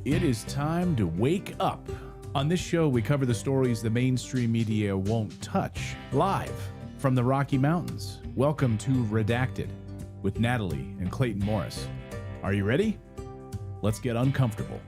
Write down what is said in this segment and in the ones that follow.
It is time to wake up. On this show, we cover the stories the mainstream media won't touch. Live from the Rocky Mountains. Welcome to Redacted with Natalie and Clayton Morris. Are you ready? Let's get uncomfortable.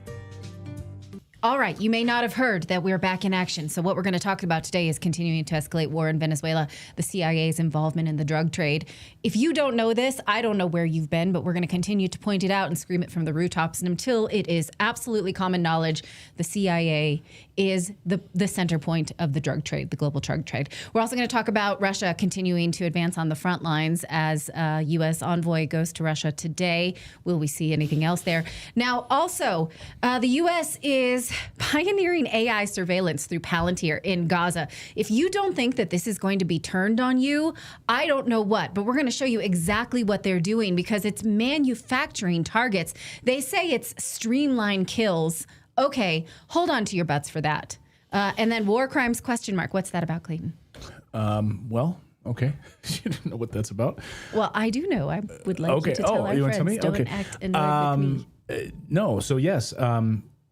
All right, you may not have heard that we're back in action. So what we're going to talk about today is continuing to escalate war in Venezuela, the CIA's involvement in the drug trade. If you don't know this, I don't know where you've been, but we're going to continue to point it out and scream it from the rooftops. And until it is absolutely common knowledge, the CIA is the center point of the drug trade, the global drug trade. We're also going to talk about Russia continuing to advance on the front lines as a U.S. envoy goes to Russia today. Will we see anything else there? Now, also, the U.S. is pioneering AI surveillance through Palantir in Gaza. If you don't think that this is going to be turned on you, I don't know what, but we're going to show you exactly what they're doing because it's manufacturing targets. They say it's streamlined kills. Okay, hold on to your butts for that. And then war crimes question mark. What's that about, Clayton? Well, okay. You don't know what that's about? Well, I do know. I would like you to tell our you want friends. to tell me? Don't Okay. act annoyed with me. No. So yes,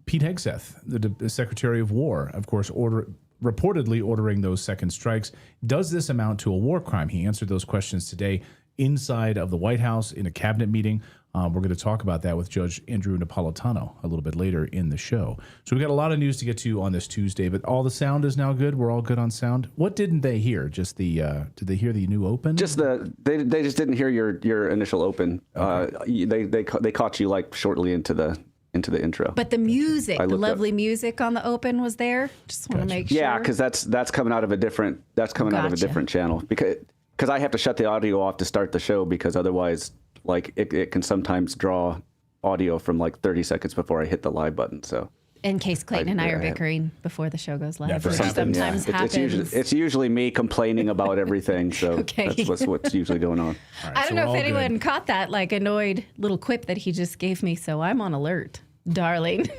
Pete Hegseth, the Secretary of War, of course, reportedly ordering those second strikes. Does this amount to a war crime? He answered those questions today inside of the White House in a cabinet meeting. We're going to talk about that with Judge Andrew Napolitano a little bit later in the show. So we've got a lot of news to get to on this Tuesday, but all the sound is now good. We're all good on sound. What didn't they hear? Just the did they hear the new open? Just they just didn't hear your initial open. Okay. They caught you like shortly into the intro. But the music, the lovely music on the open was there. Just want to make sure. Yeah, because that's coming out of a different out of a different channel because I have to shut the audio off to start the show because otherwise like it can sometimes draw audio from like 30 seconds before I hit the live button. So in case Clayton and I are bickering before the show goes live, Yeah, which sometimes happens. It's usually me complaining about everything. So Okay. that's what's usually going on. Right, I don't know we're if all anyone good. caught that like annoyed little quip that he just gave me. So I'm on alert, darling.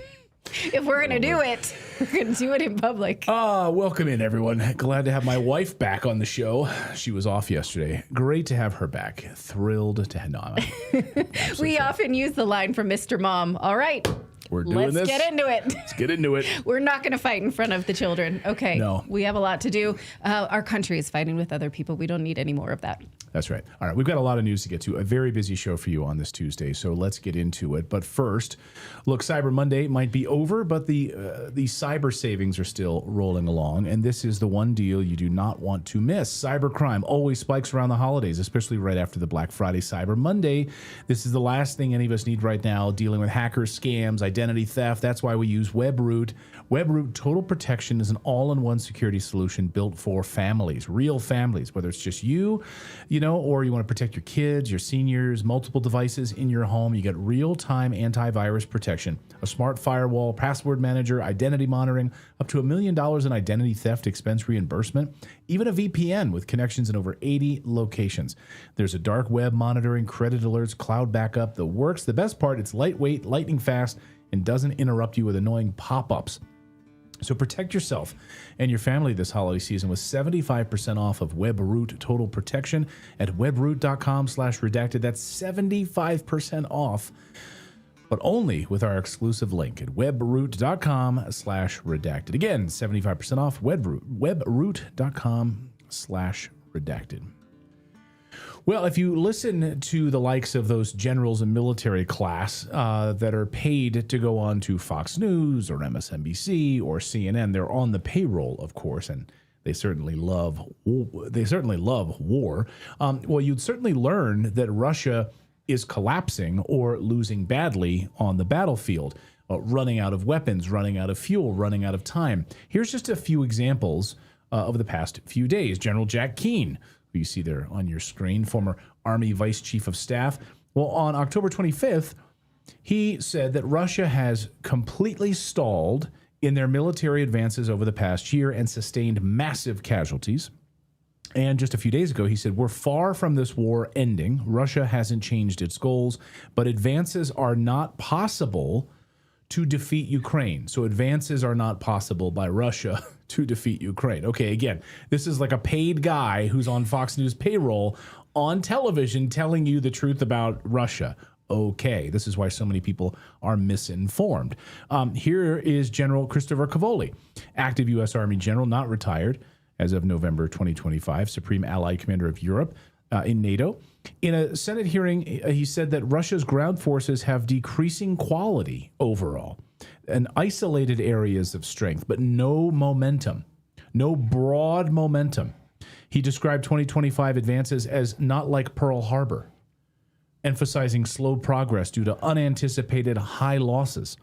If we're going to do it, we're going to do it in public. Welcome in, everyone. Glad to have my wife back on the show. She was off yesterday. Great to have her back. Thrilled to have. No, We often use the line from Mr. Mom. All right. We're doing this. Let's get into it. Let's get into it. We're not going to fight in front of the children. Okay. No. We have a lot to do. Our country is fighting with other people. We don't need any more of that. That's right. All right, we've got a lot of news to get to. A very busy show for you on this Tuesday, so let's get into it. But first, look, Cyber Monday might be over, but the cyber savings are still rolling along, and this is the one deal you do not want to miss. Cybercrime always spikes around the holidays, especially right after the Black Friday Cyber Monday. This is the last thing any of us need right now, dealing with hackers, scams, identity theft. That's why we use WebRoot. WebRoot Total Protection is an all-in-one security solution built for families, real families, whether it's just you know, or you want to protect your kids, your seniors, multiple devices in your home. You get real-time antivirus protection, a smart firewall, password manager, identity monitoring, up to $1 million in identity theft expense reimbursement, even a VPN with connections in over 80 locations. There's a dark web monitoring, credit alerts, cloud backup, the works. The best part, it's lightweight, lightning fast, and doesn't interrupt you with annoying pop-ups. So protect yourself and your family this holiday season with 75% off of WebRoot Total Protection at webroot.com/redacted. That's 75% off, but only with our exclusive link at webroot.com/redacted. Again, 75% off webroot.com/redacted. Well, if you listen to the likes of those generals in military class that are paid to go on to Fox News or MSNBC or CNN, they're on the payroll, of course, and they certainly love war. Well, you'd certainly learn that Russia is collapsing or losing badly on the battlefield, running out of weapons, running out of fuel, running out of time. Here's just a few examples over the past few days. General Jack Keane, who you see there on your screen, former Army Vice Chief of Staff. Well, on October 25th, he said that Russia has completely stalled in their military advances over the past year and sustained massive casualties. And just a few days ago, he said, we're far from this war ending. Russia hasn't changed its goals, but advances are not possible to defeat Ukraine. So advances are not possible by Russia to defeat Ukraine. Okay, again, this is like a paid guy who's on Fox News payroll on television telling you the truth about Russia. okay. This is why so many people are misinformed. Here is General Christopher Cavoli, active U.S. Army general, not retired as of November 2025, Supreme Allied Commander of Europe in NATO. In a Senate hearing, he said that Russia's ground forces have decreasing quality overall and isolated areas of strength, but no momentum, no broad momentum. He described 2025 advances as not like Pearl Harbor, emphasizing slow progress due to unanticipated high losses.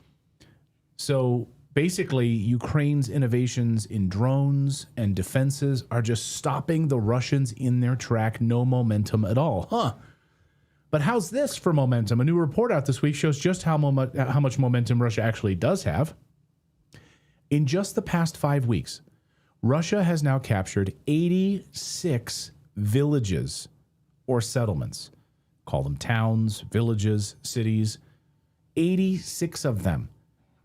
So basically, Ukraine's innovations in drones and defenses are just stopping the Russians in their track. No momentum at all. But how's this for momentum? A new report out this week shows just how much momentum Russia actually does have. In just the past 5 weeks, Russia has now captured 86 villages or settlements. Call them towns, villages, cities. 86 of them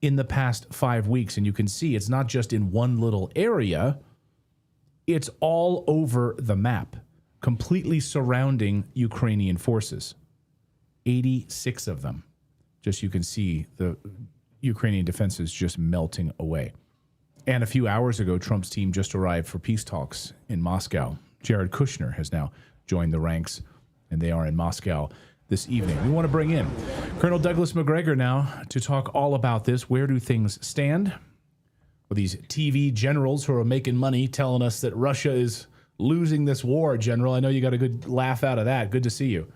in the past 5 weeks. And you can see it's not just in one little area. It's all over the map, completely surrounding Ukrainian forces. 86 of them. Just you can see the Ukrainian defenses just melting away. And a few hours ago, Trump's team just arrived for peace talks in Moscow. Jared Kushner has now joined the ranks, and they are in Moscow this evening. We want to bring in Colonel Douglas Macgregor now to talk all about this. Where do things stand? With these TV generals who are making money telling us that Russia is losing this war, General. I know you got a good laugh out of that. Good to see you.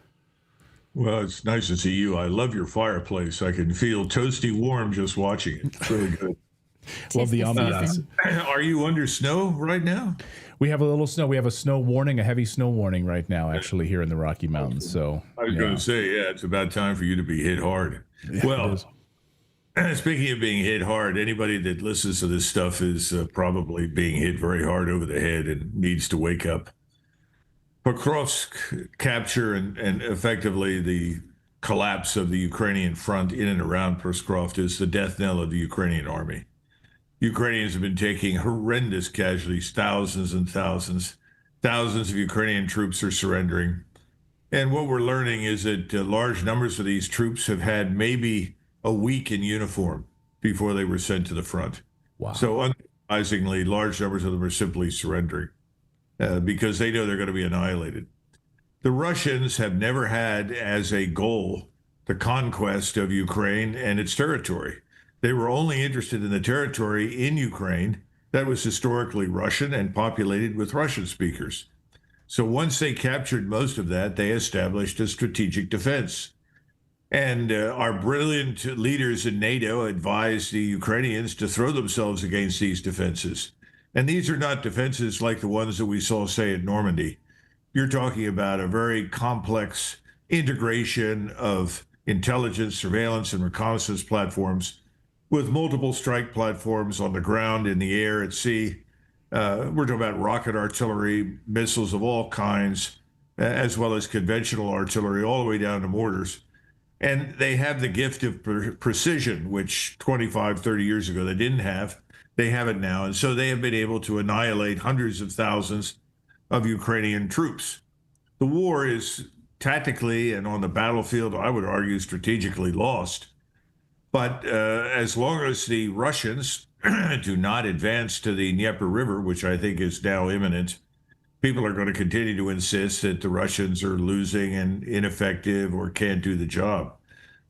Well, it's nice to see you. I love your fireplace. I can feel toasty warm just watching it. It's really good. Love the ambiance. Are you under snow right now? We have a little snow. We have a snow warning, a heavy snow warning right now, actually, here in the Rocky Mountains. So I was going to say, yeah, it's about time for you to be hit hard. Yeah, well, speaking of being hit hard, anybody that listens to this stuff is probably being hit very hard over the head and needs to wake up. Pokrovsk capture and effectively the collapse of the Ukrainian front in and around Pokrovsk is the death knell of the Ukrainian army. Ukrainians have been taking horrendous casualties, thousands and thousands. Thousands of Ukrainian troops are surrendering. And what we're learning is that large numbers of these troops have had maybe a week in uniform before they were sent to the front. Wow. So unsurprisingly, large numbers of them are simply surrendering because they know they're going to be annihilated. The Russians have never had as a goal the conquest of Ukraine and its territory. They were only interested in the territory in Ukraine that was historically Russian and populated with Russian speakers. So once they captured most of that, they established a strategic defense. And our brilliant leaders in NATO advised the Ukrainians to throw themselves against these defenses. And these are not defenses like the ones that we saw, say, at Normandy. You're talking about a very complex integration of intelligence, surveillance, and reconnaissance platforms with multiple strike platforms on the ground, in the air, at sea. We're talking about rocket artillery, missiles of all kinds, as well as conventional artillery, all the way down to mortars. And they have the gift of precision, which 25, 30 years ago they didn't have. They have it now. And so they have been able to annihilate hundreds of thousands of Ukrainian troops. The war is tactically and on the battlefield, I would argue, strategically lost. But as long as the Russians do not advance to the Dnieper River, which I think is now imminent, people are going to continue to insist that the Russians are losing and ineffective or can't do the job.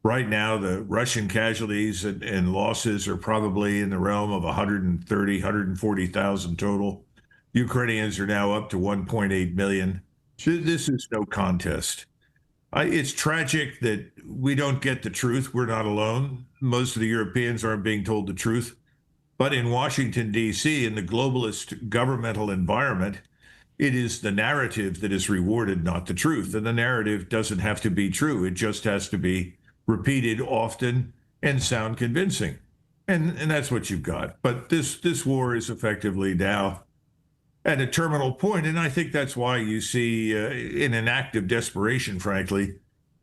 Right now, the Russian casualties and losses are probably in the realm of 130, 140,000 total. Ukrainians are now up to 1.8 million. This is no contest. It's tragic that we don't get the truth. We're not alone. Most of the Europeans aren't being told the truth. But in Washington, D.C., in the globalist governmental environment, it is the narrative that is rewarded, not the truth. And the narrative doesn't have to be true. It just has to be repeated often and sound convincing. And that's what you've got. But this war is effectively now at a terminal point. And I think that's why you see in an act of desperation, frankly,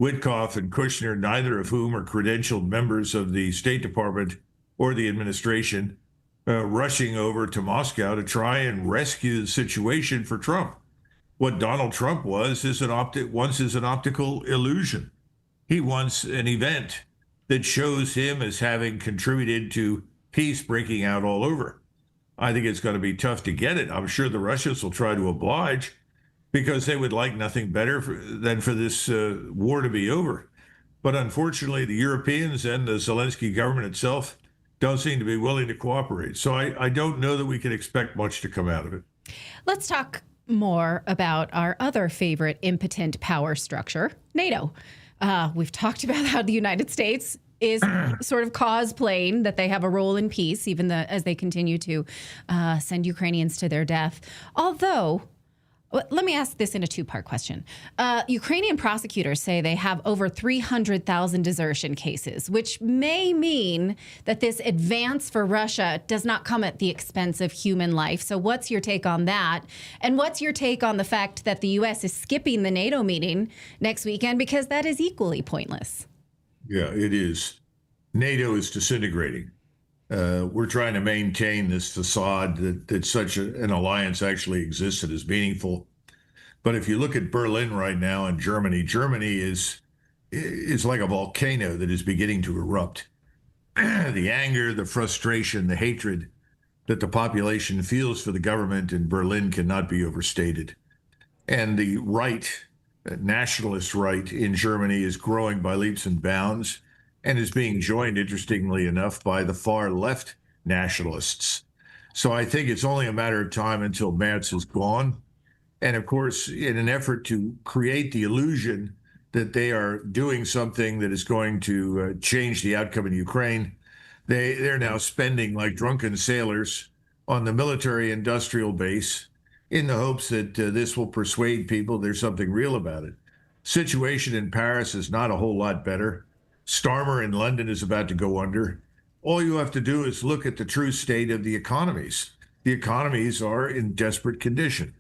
Witkoff and Kushner, neither of whom are credentialed members of the State Department or the administration, rushing over to Moscow to try and rescue the situation for Trump. What Donald Trump was is an optical illusion. He wants an event that shows him as having contributed to peace breaking out all over. I think it's going to be tough to get it. I'm sure the Russians will try to oblige because they would like nothing better than for this war to be over. But unfortunately, the Europeans and the Zelensky government itself don't seem to be willing to cooperate. So I don't know that we can expect much to come out of it. Let's talk more about our other favorite impotent power structure, NATO. We've talked about how the United States is sort of cosplaying that they have a role in peace, even as they continue to send Ukrainians to their death. Although, let me ask this in a two-part question. Ukrainian prosecutors say they have over 300,000 desertion cases, which may mean that this advance for Russia does not come at the expense of human life. So what's your take on that? And what's your take on the fact that the U.S. is skipping the NATO meeting next weekend because that is equally pointless? Yeah, it is. NATO is disintegrating. We're trying to maintain this facade that such an alliance actually exists and is meaningful. But if you look at Berlin right now and Germany is like a volcano that is beginning to erupt. The anger, the frustration, the hatred that the population feels for the government in Berlin cannot be overstated. And the right, nationalist right in Germany is growing by leaps and bounds and is being joined, interestingly enough, by the far left nationalists. So I think it's only a matter of time until Merz is gone. And of course, in an effort to create the illusion that they are doing something that is going to change the outcome in Ukraine, they're now spending like drunken sailors on the military industrial base in the hopes that this will persuade people there's something real about it. Situation in Paris is not a whole lot better. Starmer in London is about to go under. All you have to do is look at the true state of the economies. The economies are in desperate condition.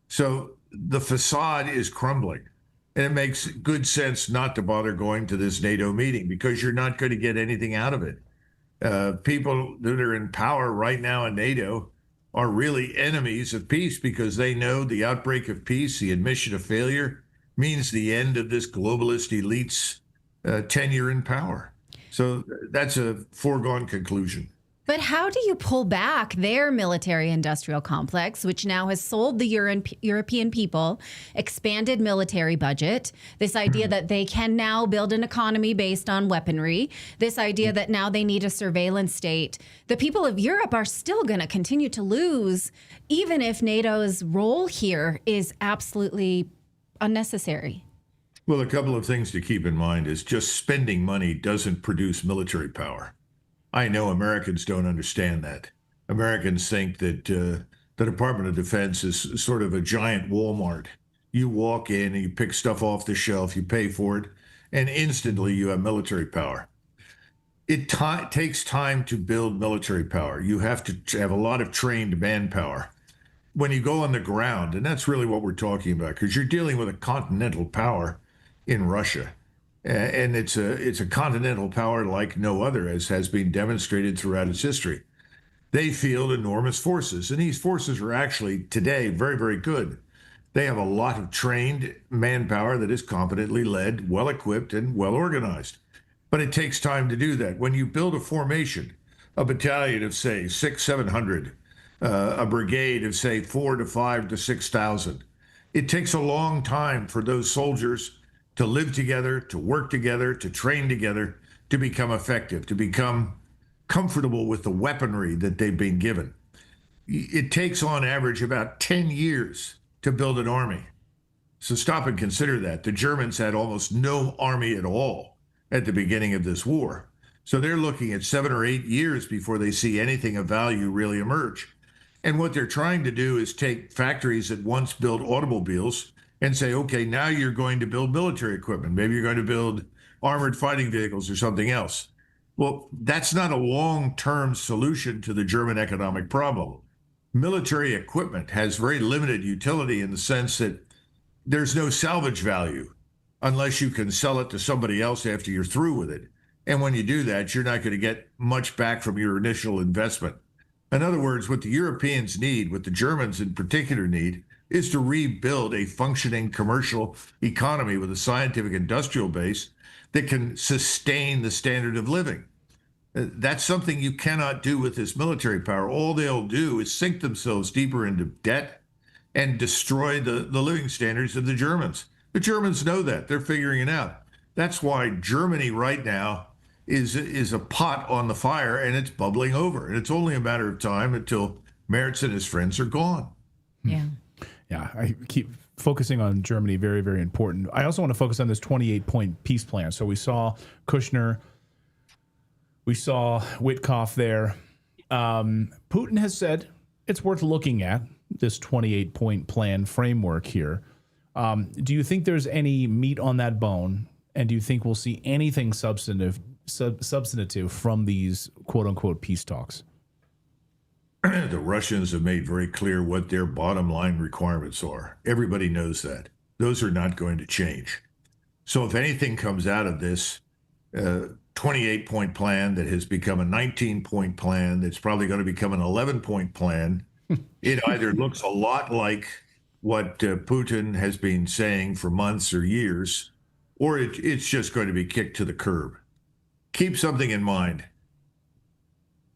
So the facade is crumbling. And it makes good sense not to bother going to this NATO meeting because you're not going to get anything out of it. People that are in power right now in NATO are really enemies of peace because they know the outbreak of peace, the admission of failure, means the end of this globalist elite's tenure in power. So that's a foregone conclusion. But how do you pull back their military-industrial complex, which now has sold the European people expanded military budget, this idea that they can now build an economy based on weaponry, this idea that now they need a surveillance state? The people of Europe are still going to continue to lose, even if NATO's role here is absolutely unnecessary. Well, a couple of things to keep in mind is just spending money doesn't produce military power. I know Americans don't understand that. Americans think that the Department of Defense is sort of a giant Walmart. You walk in and you pick stuff off the shelf, you pay for it, and instantly you have military power. It takes time to build military power. You have to have a lot of trained manpower. When you go on the ground, and that's really what we're talking about, because you're dealing with a continental power in Russia. And it's a continental power like no other, as has been demonstrated throughout its history. They field enormous forces, and these forces are actually today very, very good. They have a lot of trained manpower that is competently led, well equipped, and well organized. But it takes time to do that. When you build a formation, a battalion of, say, 600-700, a brigade of, say, 4,000 to 5,000 to 6,000, it takes a long time for those soldiers to live together, to work together, to train together, to become effective, to become comfortable with the weaponry that they've been given. It takes on average about 10 years to build an army. So stop and consider that. The Germans had almost no army at all at the beginning of this war. So they're looking at 7 or 8 years before they see anything of value really emerge. And what they're trying to do is take factories that once built automobiles and say, okay, now you're going to build military equipment. Maybe you're going to build armored fighting vehicles or something else. Well, that's not a long-term solution to the German economic problem. Military equipment has very limited utility in the sense that there's no salvage value unless you can sell it to somebody else after you're through with it. And when you do that, you're not going to get much back from your initial investment. In other words, what the Europeans need, what the Germans in particular need, is to rebuild a functioning commercial economy with a scientific industrial base that can sustain the standard of living. That's something you cannot do with this military power. All they'll do is sink themselves deeper into debt and destroy the living standards of the Germans. The Germans know that. They're figuring it out. That's why Germany right now is a pot on the fire, and it's bubbling over. And it's only a matter of time until Merz and his friends are gone. Yeah. Yeah, I keep focusing on Germany. Very, very important. I also want to focus on this 28-point peace plan. So we saw Kushner, we saw Witkoff there. Putin has said it's worth looking at, this 28-point plan framework here. Do you think there's any meat on that bone? And do you think we'll see anything substantive from these quote-unquote peace talks? The Russians have made very clear what their bottom line requirements are. Everybody knows that. Those are not going to change. So if anything comes out of this 28-point plan that has become a 19-point plan, that's probably going to become an 11-point plan, it either looks a lot like what Putin has been saying for months or years, or it's just going to be kicked to the curb. Keep something in mind.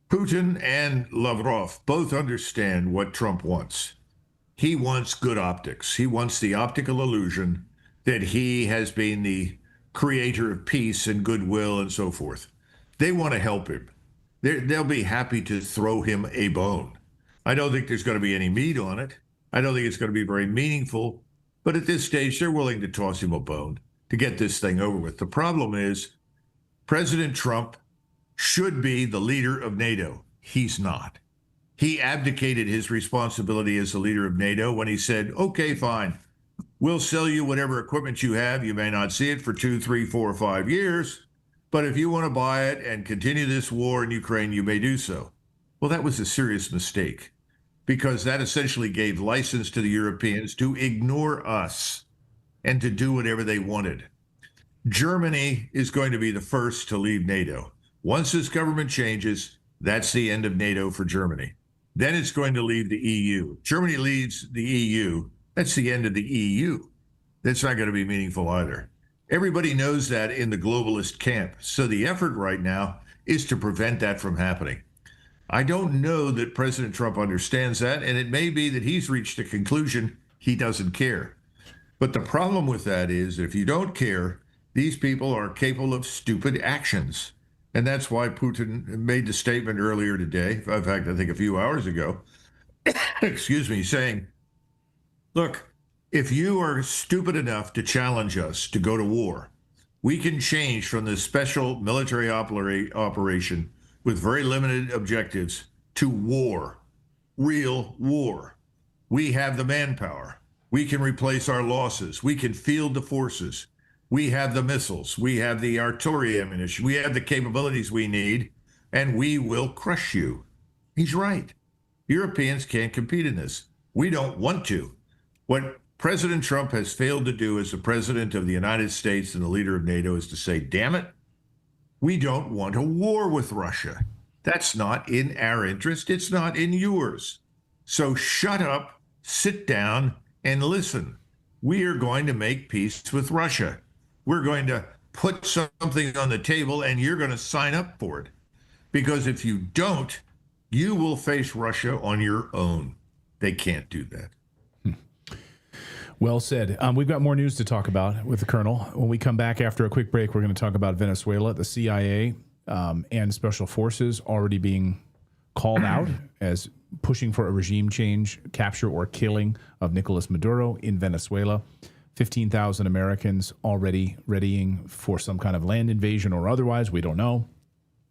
Putin and Lavrov both understand what Trump wants. He wants good optics. He wants the optical illusion that he has been the creator of peace and goodwill and so forth. They want to help him. They'll be happy to throw him a bone. I don't think there's going to be any meat on it. I don't think it's going to be very meaningful. But at this stage, they're willing to toss him a bone to get this thing over with. The problem is President Trump should be the leader of NATO. He's not. He abdicated his responsibility as the leader of NATO when he said, okay, fine, we'll sell you whatever equipment you have. You may not see it for 2, 3, 4, or 5 years, but if you want to buy it and continue this war in Ukraine, you may do so. Well, that was a serious mistake, because that essentially gave license to the Europeans to ignore us and to do whatever they wanted. Germany is going to be the first to leave NATO. Once this government changes, that's the end of NATO for Germany. Then it's going to leave the EU. Germany leaves the EU. That's the end of the EU. That's not going to be meaningful either. Everybody knows that in the globalist camp. So the effort right now is to prevent that from happening. I don't know that President Trump understands that, and it may be that he's reached a conclusion he doesn't care. But the problem with that is, if you don't care, these people are capable of stupid actions. And that's why Putin made the statement earlier today, in fact, I think a few hours ago, excuse me, saying, look, if you are stupid enough to challenge us to go to war, we can change from this special military operation with very limited objectives to war, real war. We have the manpower. We can replace our losses. We can field the forces. We have the missiles. We have the artillery ammunition. We have the capabilities we need, and we will crush you. He's right. Europeans can't compete in this. We don't want to. What President Trump has failed to do as the president of the United States and the leader of NATO is to say, damn it, we don't want a war with Russia. That's not in our interest. It's not in yours. So shut up, sit down, and listen. We are going to make peace with Russia. We're going to put something on the table, and you're going to sign up for it. Because if you don't, you will face Russia on your own. They can't do that. Well said. We've got more news to talk about with the Colonel. When we come back after a quick break, we're going to talk about Venezuela, the CIA, and special forces already being called out as pushing for a regime change, capture or killing of Nicolas Maduro in Venezuela. 15,000 Americans already readying for some kind of land invasion or otherwise. We don't know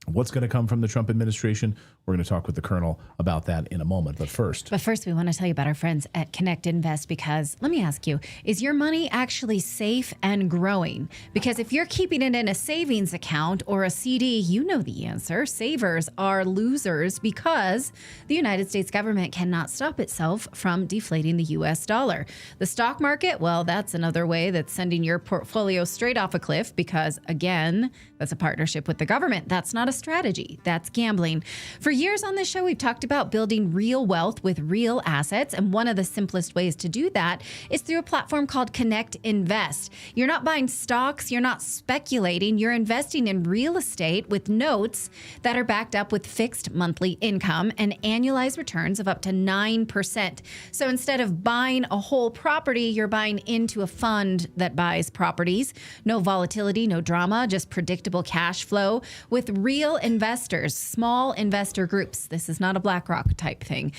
what's going to come from the Trump administration. We're going to talk with the Colonel about that in a moment. But first, we want to tell you about our friends at Connect Invest, because let me ask you, is your money actually safe and growing? Because if you're keeping it in a savings account or a CD, you know the answer. Savers are losers because the United States government cannot stop itself from deflating the U.S. dollar. The stock market, well, that's another way that's sending your portfolio straight off a cliff because, again, that's a partnership with the government. That's not a strategy. That's gambling. For For years on this show, we've talked about building real wealth with real assets. And one of the simplest ways to do that is through a platform called Connect Invest. You're not buying stocks, you're not speculating, you're investing in real estate with notes that are backed up with fixed monthly income and annualized returns of up to 9%. So instead of buying a whole property, you're buying into a fund that buys properties. No volatility, no drama, just predictable cash flow with real investors, small investor groups. This is not a BlackRock type thing.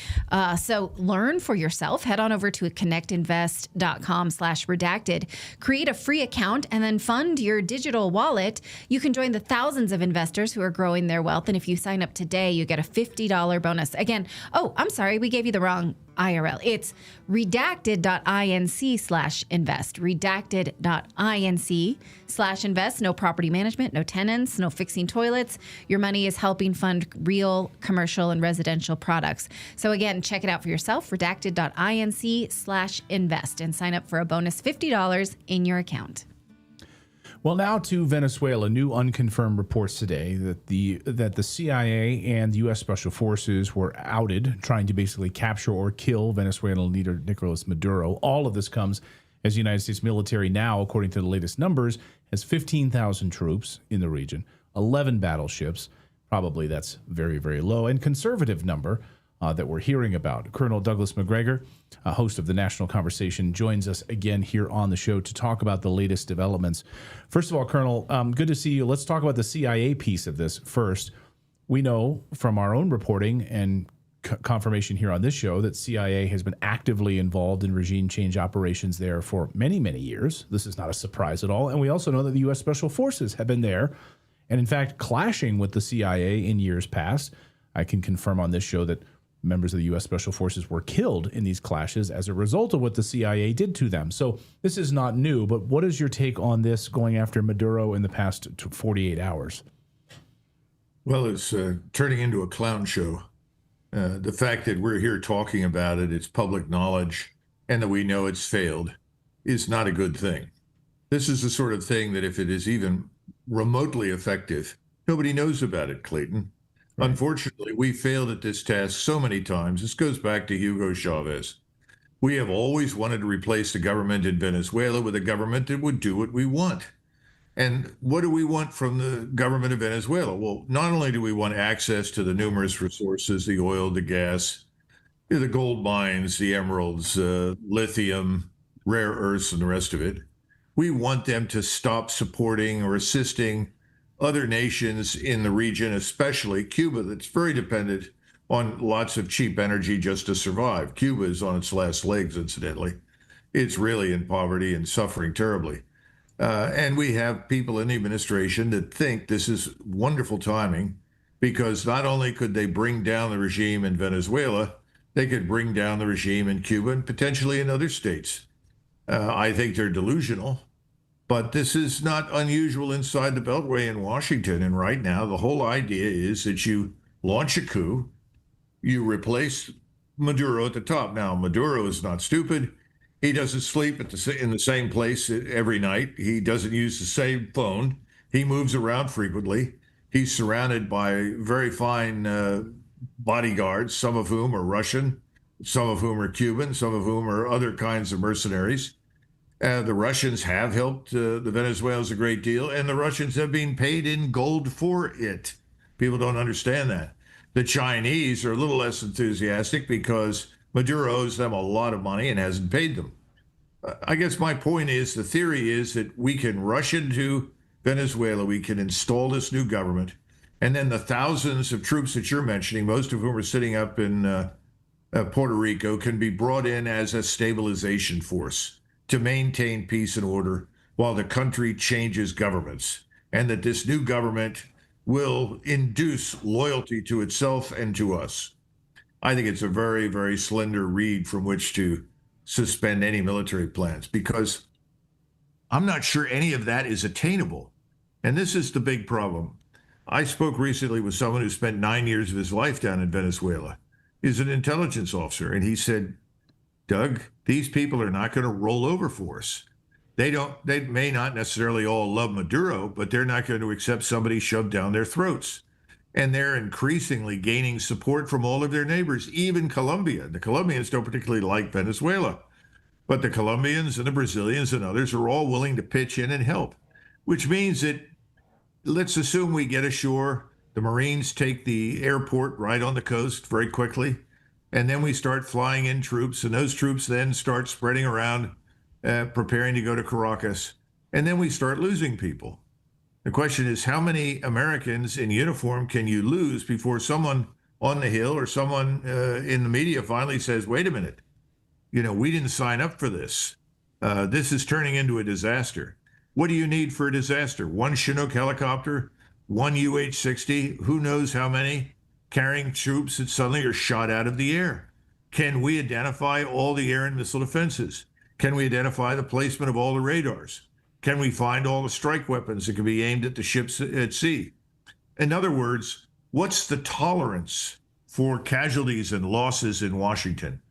So learn for yourself. Head on over to connectinvest.com/redacted. Create a free account and then fund your digital wallet. You can join the thousands of investors who are growing their wealth. And if you sign up today, you get a $50 bonus. Again, oh, I'm sorry, we gave you the wrong IRL. It's redacted.inc/invest. Redacted.inc/invest. No property management, no tenants, no fixing toilets. Your money is helping fund real commercial and residential products. So again, check it out for yourself. Redacted.inc/invest and sign up for a bonus $50 in your account. Well, now to Venezuela. New unconfirmed reports today that the CIA and the U.S. Special Forces were outed, trying to basically capture or kill Venezuelan leader Nicolas Maduro. All of this comes as the United States military now, according to the latest numbers, has 15,000 troops in the region, 11 battleships. Probably that's very, very low, and conservative number that we're hearing about. Colonel Douglas McGregor, host of the National Conversation, joins us again here on the show to talk about the latest developments. First of all, Colonel, good to see you. Let's talk about the CIA piece of this first. We know from our own reporting and confirmation here on this show that CIA has been actively involved in regime change operations there for many, many years. This is not a surprise at all. And we also know that the U.S. Special Forces have been there and, in fact, clashing with the CIA in years past. I can confirm on this show that members of the U.S. Special Forces were killed in these clashes as a result of what the CIA did to them. So this is not new, but what is your take on this going after Maduro in the past 48 hours? Well, it's turning into a clown show. The fact that we're here talking about it, it's public knowledge, and that we know it's failed is not a good thing. This is the sort of thing that if it is even remotely effective, nobody knows about it, Clayton. Right. Unfortunately, we failed at this task so many times. This goes back to Hugo Chavez. We have always wanted to replace the government in Venezuela with a government that would do what we want. And what do we want from the government of Venezuela? Well, not only do we want access to the numerous resources, the oil, the gas, the gold mines, the emeralds, lithium, rare earths, and the rest of it. We want them to stop supporting or assisting other nations in the region, especially Cuba, that's very dependent on lots of cheap energy just to survive. Cuba is on its last legs, incidentally. It's really in poverty and suffering terribly. And we have people in the administration that think this is wonderful timing because not only could they bring down the regime in Venezuela, they could bring down the regime in Cuba and potentially in other states. I think they're delusional. But this is not unusual inside the Beltway in Washington. And right now, the whole idea is that you launch a coup, you replace Maduro at the top. Now, Maduro is not stupid. He doesn't sleep in the same place every night. He doesn't use the same phone. He moves around frequently. He's surrounded by very fine bodyguards, some of whom are Russian, some of whom are Cuban, some of whom are other kinds of mercenaries. The Russians have helped the Venezuelans a great deal, and the Russians have been paid in gold for it. People don't understand that. The Chinese are a little less enthusiastic because Maduro owes them a lot of money and hasn't paid them. I guess my point is, the theory is that we can rush into Venezuela, we can install this new government, and then the thousands of troops that you're mentioning, most of whom are sitting up in Puerto Rico, can be brought in as a stabilization force to maintain peace and order while the country changes governments, and that this new government will induce loyalty to itself and to us. I think it's a very, very slender reed from which to suspend any military plans, because I'm not sure any of that is attainable. And this is the big problem. I spoke recently with someone who spent 9 years of his life down in Venezuela. He's an intelligence officer, and he said, Doug, these people are not going to roll over for us. They may not necessarily all love Maduro, but they're not going to accept somebody shoved down their throats. And they're increasingly gaining support from all of their neighbors, even Colombia. The Colombians don't particularly like Venezuela, but the Colombians and the Brazilians and others are all willing to pitch in and help, which means that let's assume we get ashore, the Marines take the airport right on the coast very quickly, and then we start flying in troops, and those troops then start spreading around, preparing to go to Caracas, and then we start losing people. The question is, how many Americans in uniform can you lose before someone on the Hill or someone in the media finally says, wait a minute, we didn't sign up for this. This is turning into a disaster. What do you need for a disaster? One Chinook helicopter, one UH-60, who knows how many, carrying troops that suddenly are shot out of the air? Can we identify all the air and missile defenses? Can we identify the placement of all the radars? Can we find all the strike weapons that can be aimed at the ships at sea? In other words, what's the tolerance for casualties and losses in Washington?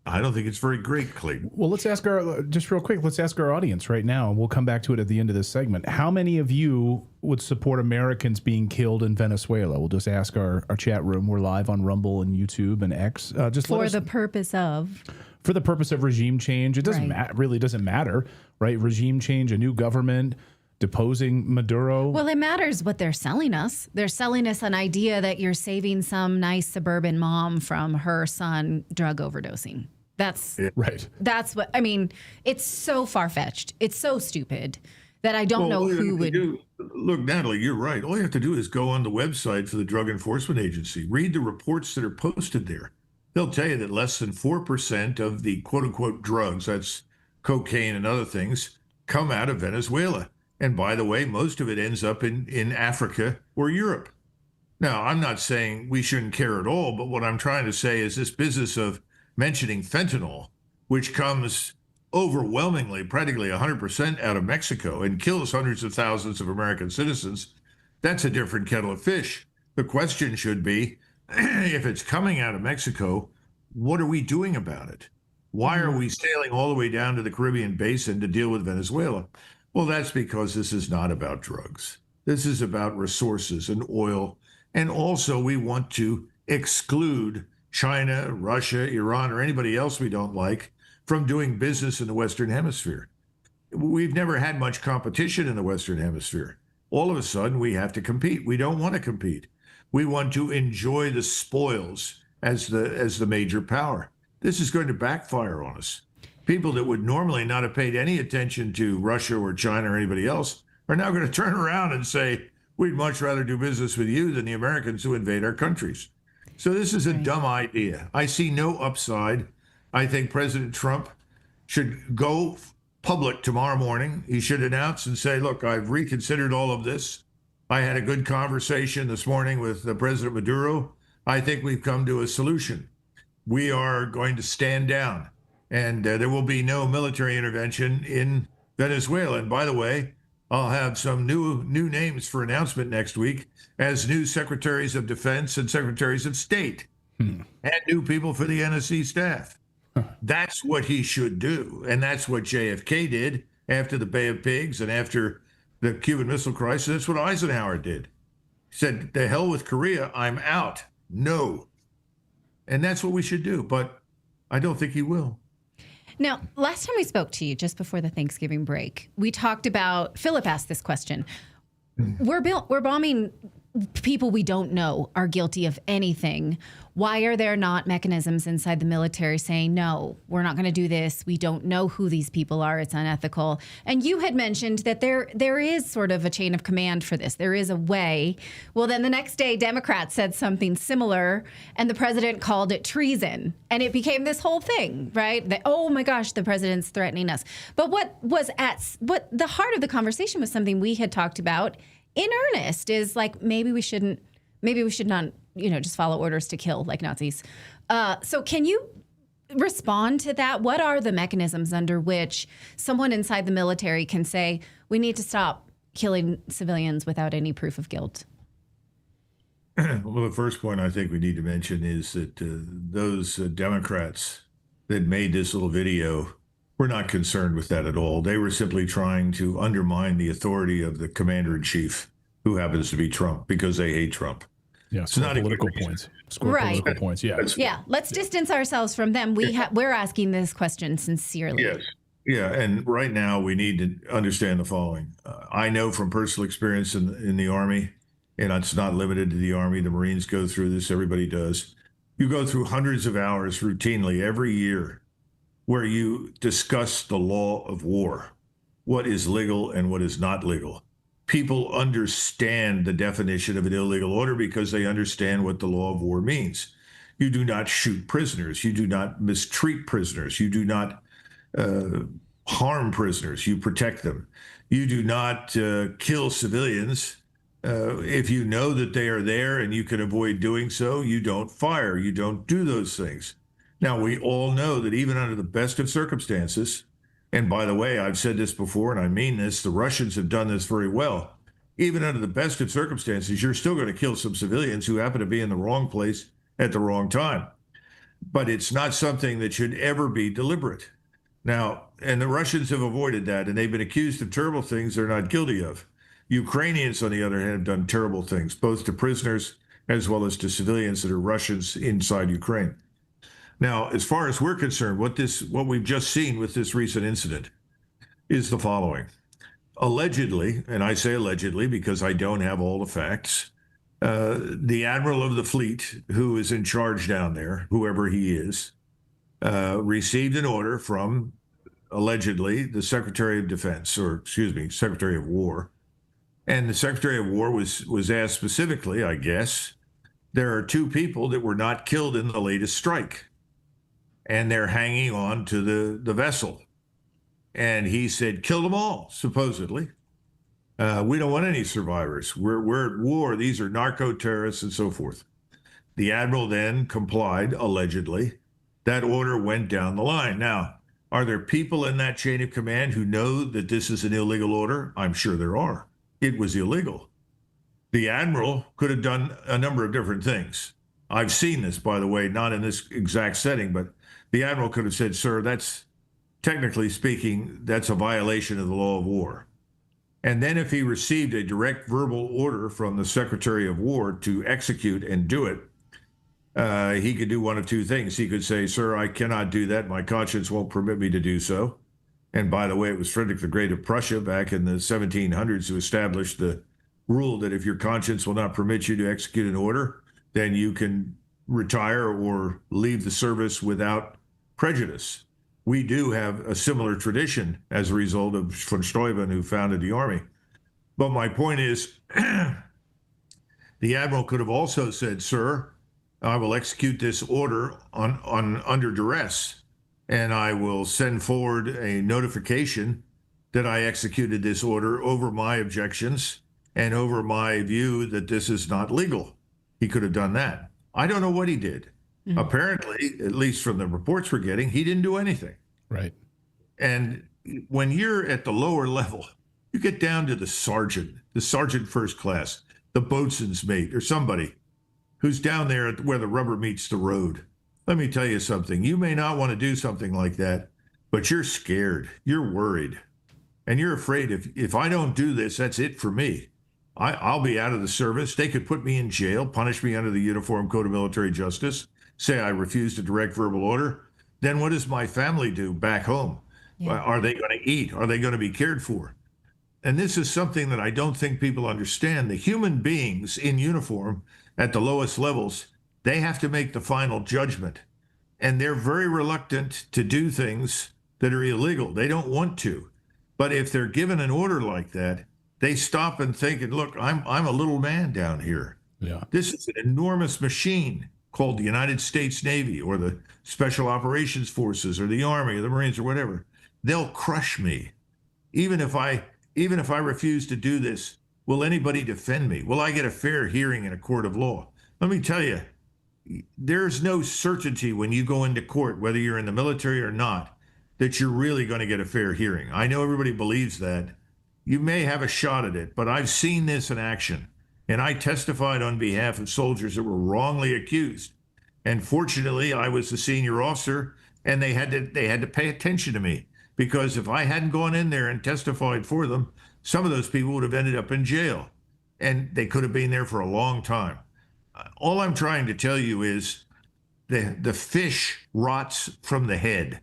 I don't think it's very great, Clayton. Well, let's ask just real quick, let's ask our audience right now, and we'll come back to it at the end of this segment. How many of you would support Americans being killed in Venezuela? We'll just ask our chat room. We're live on Rumble and YouTube and X. For the purpose of regime change. It doesn't really doesn't matter, right? Regime change, a new government, deposing Maduro. Well, it matters what they're selling us. They're selling us an idea that you're saving some nice suburban mom from her son drug overdosing. That's right. That's what I mean. It's so far-fetched. It's so stupid that I don't know who would. Look, Natalie, you're right. All you have to do is go on the website for the Drug Enforcement Agency. Read the reports that are posted there. They'll tell you that less than 4% of the quote-unquote drugs, that's cocaine and other things, come out of Venezuela. And by the way, most of it ends up in Africa or Europe. Now, I'm not saying we shouldn't care at all, but what I'm trying to say is this business of mentioning fentanyl, which comes overwhelmingly, practically 100% out of Mexico and kills hundreds of thousands of American citizens, that's a different kettle of fish. The question should be, if it's coming out of Mexico, what are we doing about it? Why are we sailing all the way down to the Caribbean basin to deal with Venezuela? Well, that's because this is not about drugs. This is about resources and oil. And also we want to exclude China, Russia, Iran, or anybody else we don't like from doing business in the Western Hemisphere. We've never had much competition in the Western Hemisphere. All of a sudden, we have to compete. We don't want to compete. We want to enjoy the spoils as the major power. This is going to backfire on us. People that would normally not have paid any attention to Russia or China or anybody else are now going to turn around and say, we'd much rather do business with you than the Americans who invade our countries. So this is a dumb idea. I see no upside. I think President Trump should go public tomorrow morning. He should announce and say, look, I've reconsidered all of this. I had a good conversation this morning with President Maduro. I think we've come to a solution. We are going to stand down, and there will be no military intervention in Venezuela. And by the way, I'll have some new names for announcement next week as new secretaries of defense and secretaries of state and new people for the NSC staff. That's what he should do. And that's what JFK did after the Bay of Pigs and after the Cuban Missile Crisis. That's what Eisenhower did. He said, the hell with Korea, I'm out. No. And that's what we should do. But I don't think he will. Now, last time we spoke to you, just before the Thanksgiving break, we talked about, Philip asked this question. We're bombing people we don't know are guilty of anything. Why are there not mechanisms inside the military saying, no, we're not going to do this. We don't know who these people are. It's unethical. And you had mentioned that there is sort of a chain of command for this. There is a way. Well, then the next day, Democrats said something similar, and the president called it treason. And it became this whole thing, right? That, oh my gosh, the president's threatening us. But what the heart of the conversation was something we had talked about in earnest, is like, maybe we should not, just follow orders to kill like Nazis. So can you respond to that? What are the mechanisms under which someone inside the military can say, we need to stop killing civilians without any proof of guilt? Well, the first point I think we need to mention is that those Democrats that made this little video were not concerned with that at all. They were simply trying to undermine the authority of the commander-in-chief, who happens to be Trump, because they hate Trump. Yeah, It's score not a political good reason. points. Score Right. political points. Yeah. Yeah, let's distance ourselves from them. We're asking this question sincerely. Yes. Yeah, and right now we need to understand the following. I know from personal experience in the Army, and it's not limited to the Army. The Marines go through this. Everybody does. You go through hundreds of hours routinely every year where you discuss the law of war, what is legal and what is not legal. People understand the definition of an illegal order because they understand what the law of war means. You do not shoot prisoners. You do not mistreat prisoners. You do not harm prisoners. You protect them. You do not kill civilians. If you know that they are there and you can avoid doing so, you don't fire. You don't do those things. Now, we all know that even under the best of circumstances, and by the way, I've said this before and I mean this, the Russians have done this very well. Even under the best of circumstances, you're still going to kill some civilians who happen to be in the wrong place at the wrong time. But it's not something that should ever be deliberate. Now, and the Russians have avoided that, and they've been accused of terrible things they're not guilty of. Ukrainians, on the other hand, have done terrible things, both to prisoners as well as to civilians that are Russians inside Ukraine. Now, as far as we're concerned, what we've just seen with this recent incident is the following. Allegedly, and I say allegedly because I don't have all the facts, the admiral of the fleet, who is in charge down there, whoever he is, received an order from, allegedly, the Secretary of Defense, or excuse me, Secretary of War. And the Secretary of War was asked specifically, I guess, there are 2 people that were not killed in the latest strike, and they're hanging on to the vessel. And he said, kill them all, supposedly. We don't want any survivors. We're at war. These are narco-terrorists and so forth. The admiral then complied, allegedly. That order went down the line. Now, are there people in that chain of command who know that this is an illegal order? I'm sure there are. It was illegal. The admiral could have done a number of different things. I've seen this, by the way, not in this exact setting, but the admiral could have said, sir, that's, technically speaking, that's a violation of the law of war. And then if he received a direct verbal order from the Secretary of War to execute and do it, he could do one of 2 things. He could say, sir, I cannot do that. My conscience won't permit me to do so. And by the way, it was Frederick the Great of Prussia back in the 1700s who established the rule that if your conscience will not permit you to execute an order, then you can retire or leave the service without prejudice. We do have a similar tradition as a result of von Steuben, who founded the Army. But my point is, the admiral could have also said, sir, I will execute this order under duress, and I will send forward a notification that I executed this order over my objections and over my view that this is not legal. He could have done that. I don't know what he did. Mm-hmm. Apparently, at least from the reports we're getting, he didn't do anything. Right. And when you're at the lower level, you get down to the sergeant first class, the boatswain's mate, or somebody who's down there where the rubber meets the road. Let me tell you something. You may not want to do something like that, but you're scared. You're worried. And you're afraid if I don't do this, that's it for me. I'll be out of the service. They could put me in jail, punish me under the Uniform Code of Military Justice, say I refused a direct verbal order. Then what does my family do back home? Yeah. Are they going to eat? Are they going to be cared for? And this is something that I don't think people understand. The human beings in uniform at the lowest levels, they have to make the final judgment. And they're very reluctant to do things that are illegal. They don't want to. But if they're given an order like that, they stop and think, and look, I'm a little man down here. Yeah. This is an enormous machine called the United States Navy or the Special Operations Forces or the Army or the Marines or whatever. They'll crush me. Even if I refuse to do this, will anybody defend me? Will I get a fair hearing in a court of law? Let me tell you, there's no certainty when you go into court, whether you're in the military or not, that you're really going to get a fair hearing. I know everybody believes that. You may have a shot at it, but I've seen this in action. And I testified on behalf of soldiers that were wrongly accused. And fortunately, I was the senior officer, and they had to pay attention to me, because if I hadn't gone in there and testified for them, some of those people would have ended up in jail, and they could have been there for a long time. all I'm trying to tell you is the fish rots from the head.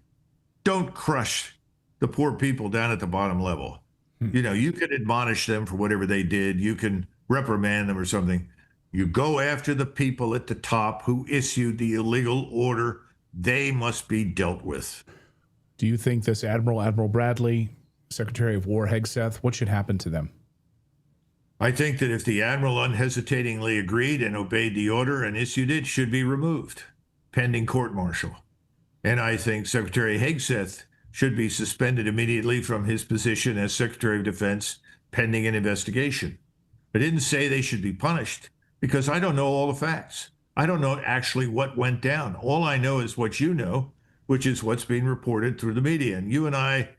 Don't crush the poor people down at the bottom level. You know, you can admonish them for whatever they did. You can reprimand them or something. You go after the people at the top who issued the illegal order. They must be dealt with. Do you think this Admiral Bradley, Secretary of War Hegseth, what should happen to them? I think that if the admiral unhesitatingly agreed and obeyed the order and issued it, should be removed, pending court-martial. And I think Secretary Hegseth should be suspended immediately from his position as Secretary of Defense, pending an investigation. I didn't say they should be punished because I don't know all the facts. I don't know actually what went down. All I know is what you know, which is what's being reported through the media. And you and I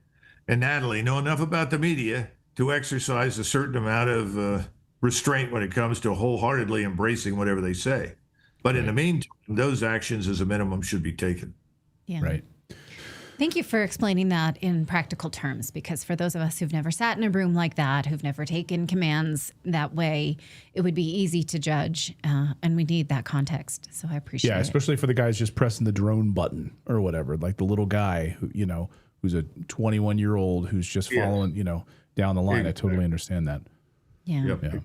and Natalie know enough about the media to exercise a certain amount of restraint when it comes to wholeheartedly embracing whatever they say. But in the meantime, those actions as a minimum should be taken. Yeah. Right. Thank you for explaining that in practical terms, because for those of us who've never sat in a room like that, who've never taken commands that way, it would be easy to judge, and we need that context. So I appreciate it. Yeah, especially for the guys just pressing the drone button or whatever, like the little guy who, you know, who's a 21-year-old who's just following, you know, down the line. I totally understand that. Yeah. Yep. Yeah.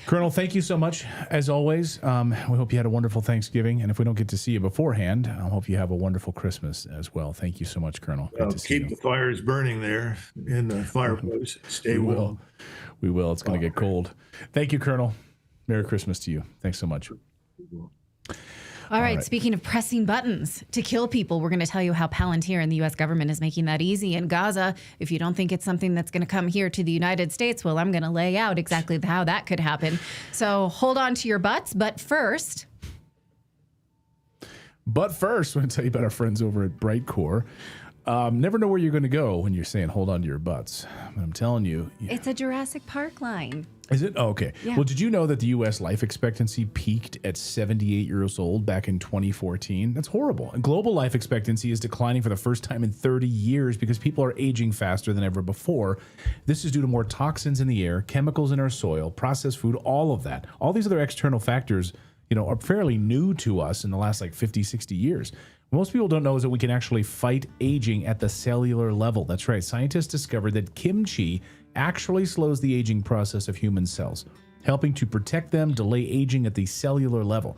Colonel, thank you so much, as always. We hope you had a wonderful Thanksgiving. And if we don't get to see you beforehand, I hope you have a wonderful Christmas as well. Thank you so much, Colonel. Good to see you. Keep the fires burning there in the fireplace. Stay warm. We will. It's going to get cold. Thank you, Colonel. Merry Christmas to you. Thanks so much. All right. Speaking of pressing buttons to kill people, we're going to tell you how Palantir and the U.S. government is making that easy in Gaza. If you don't think it's something that's going to come here to the United States, well, I'm going to lay out exactly how that could happen. So hold on to your butts. But first, I'm going to tell you about our friends over at Brightcore. Never know where you're going to go when you're saying hold on to your butts. But I'm telling you. It's a Jurassic Park line. Is it? Oh, okay. Yeah. Well, did you know that the U.S. life expectancy peaked at 78 years old back in 2014? That's horrible. And global life expectancy is declining for the first time in 30 years because people are aging faster than ever before. This is due to more toxins in the air, chemicals in our soil, processed food, all of that. All these other external factors, you know, are fairly new to us in the last like 50, 60 years. What most people don't know is that we can actually fight aging at the cellular level. That's right. Scientists discovered that kimchi actually slows the aging process of human cells, helping to protect them, delay aging at the cellular level.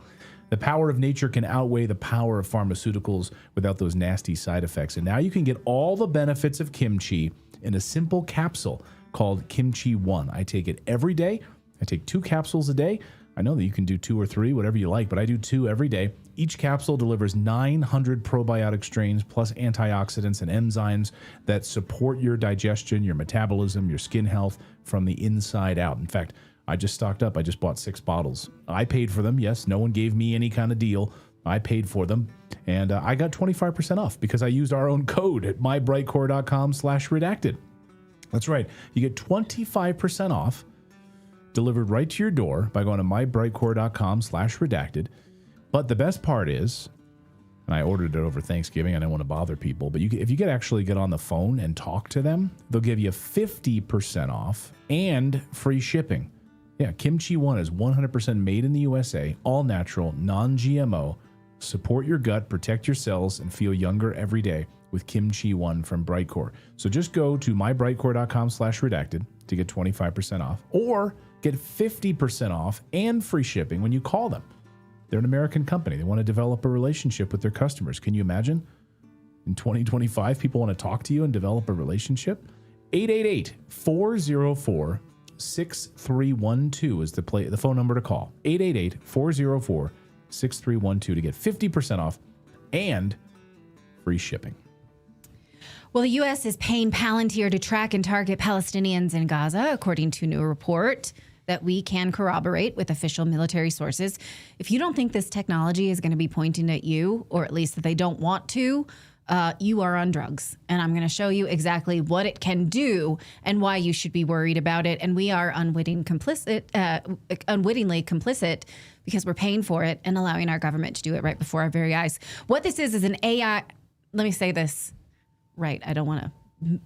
The power of nature can outweigh the power of pharmaceuticals without those nasty side effects. And now you can get all the benefits of kimchi in a simple capsule called Kimchi 1. I take it every day. I take 2 capsules a day. I know that you can do 2 or 3, whatever you like, but I do 2 every day. Each capsule delivers 900 probiotic strains plus antioxidants and enzymes that support your digestion, your metabolism, your skin health from the inside out. In fact, I just stocked up. I just bought 6 bottles. I paid for them. Yes, no one gave me any kind of deal. I paid for them, and I got 25% off because I used our own code at mybrightcore.com/redacted. That's right. You get 25% off delivered right to your door by going to mybrightcore.com/redacted. But the best part is, and I ordered it over Thanksgiving, I didn't want to bother people, but if you actually get on the phone and talk to them, they'll give you 50% off and free shipping. Yeah, Kimchi 1 is 100% made in the USA, all natural, non-GMO. Support your gut, protect your cells, and feel younger every day with Kimchi 1 from Brightcore. So just go to mybrightcore.com/redacted to get 25% off, or get 50% off and free shipping when you call them. They're an American company. They want to develop a relationship with their customers. Can you imagine? In 2025, people want to talk to you and develop a relationship? 888-404-6312 is the phone number to call. 888-404-6312 to get 50% off and free shipping. Well, the U.S. is paying Palantir to track and target Palestinians in Gaza, according to a new report that we can corroborate with official military sources. If you don't think this technology is going to be pointing at you, or at least that they don't want to, you are on drugs. And I'm going to show you exactly what it can do and why you should be worried about it. And we are unwittingly complicit because we're paying for it and allowing our government to do it right before our very eyes. What this is an AI. Let me say this right. I don't want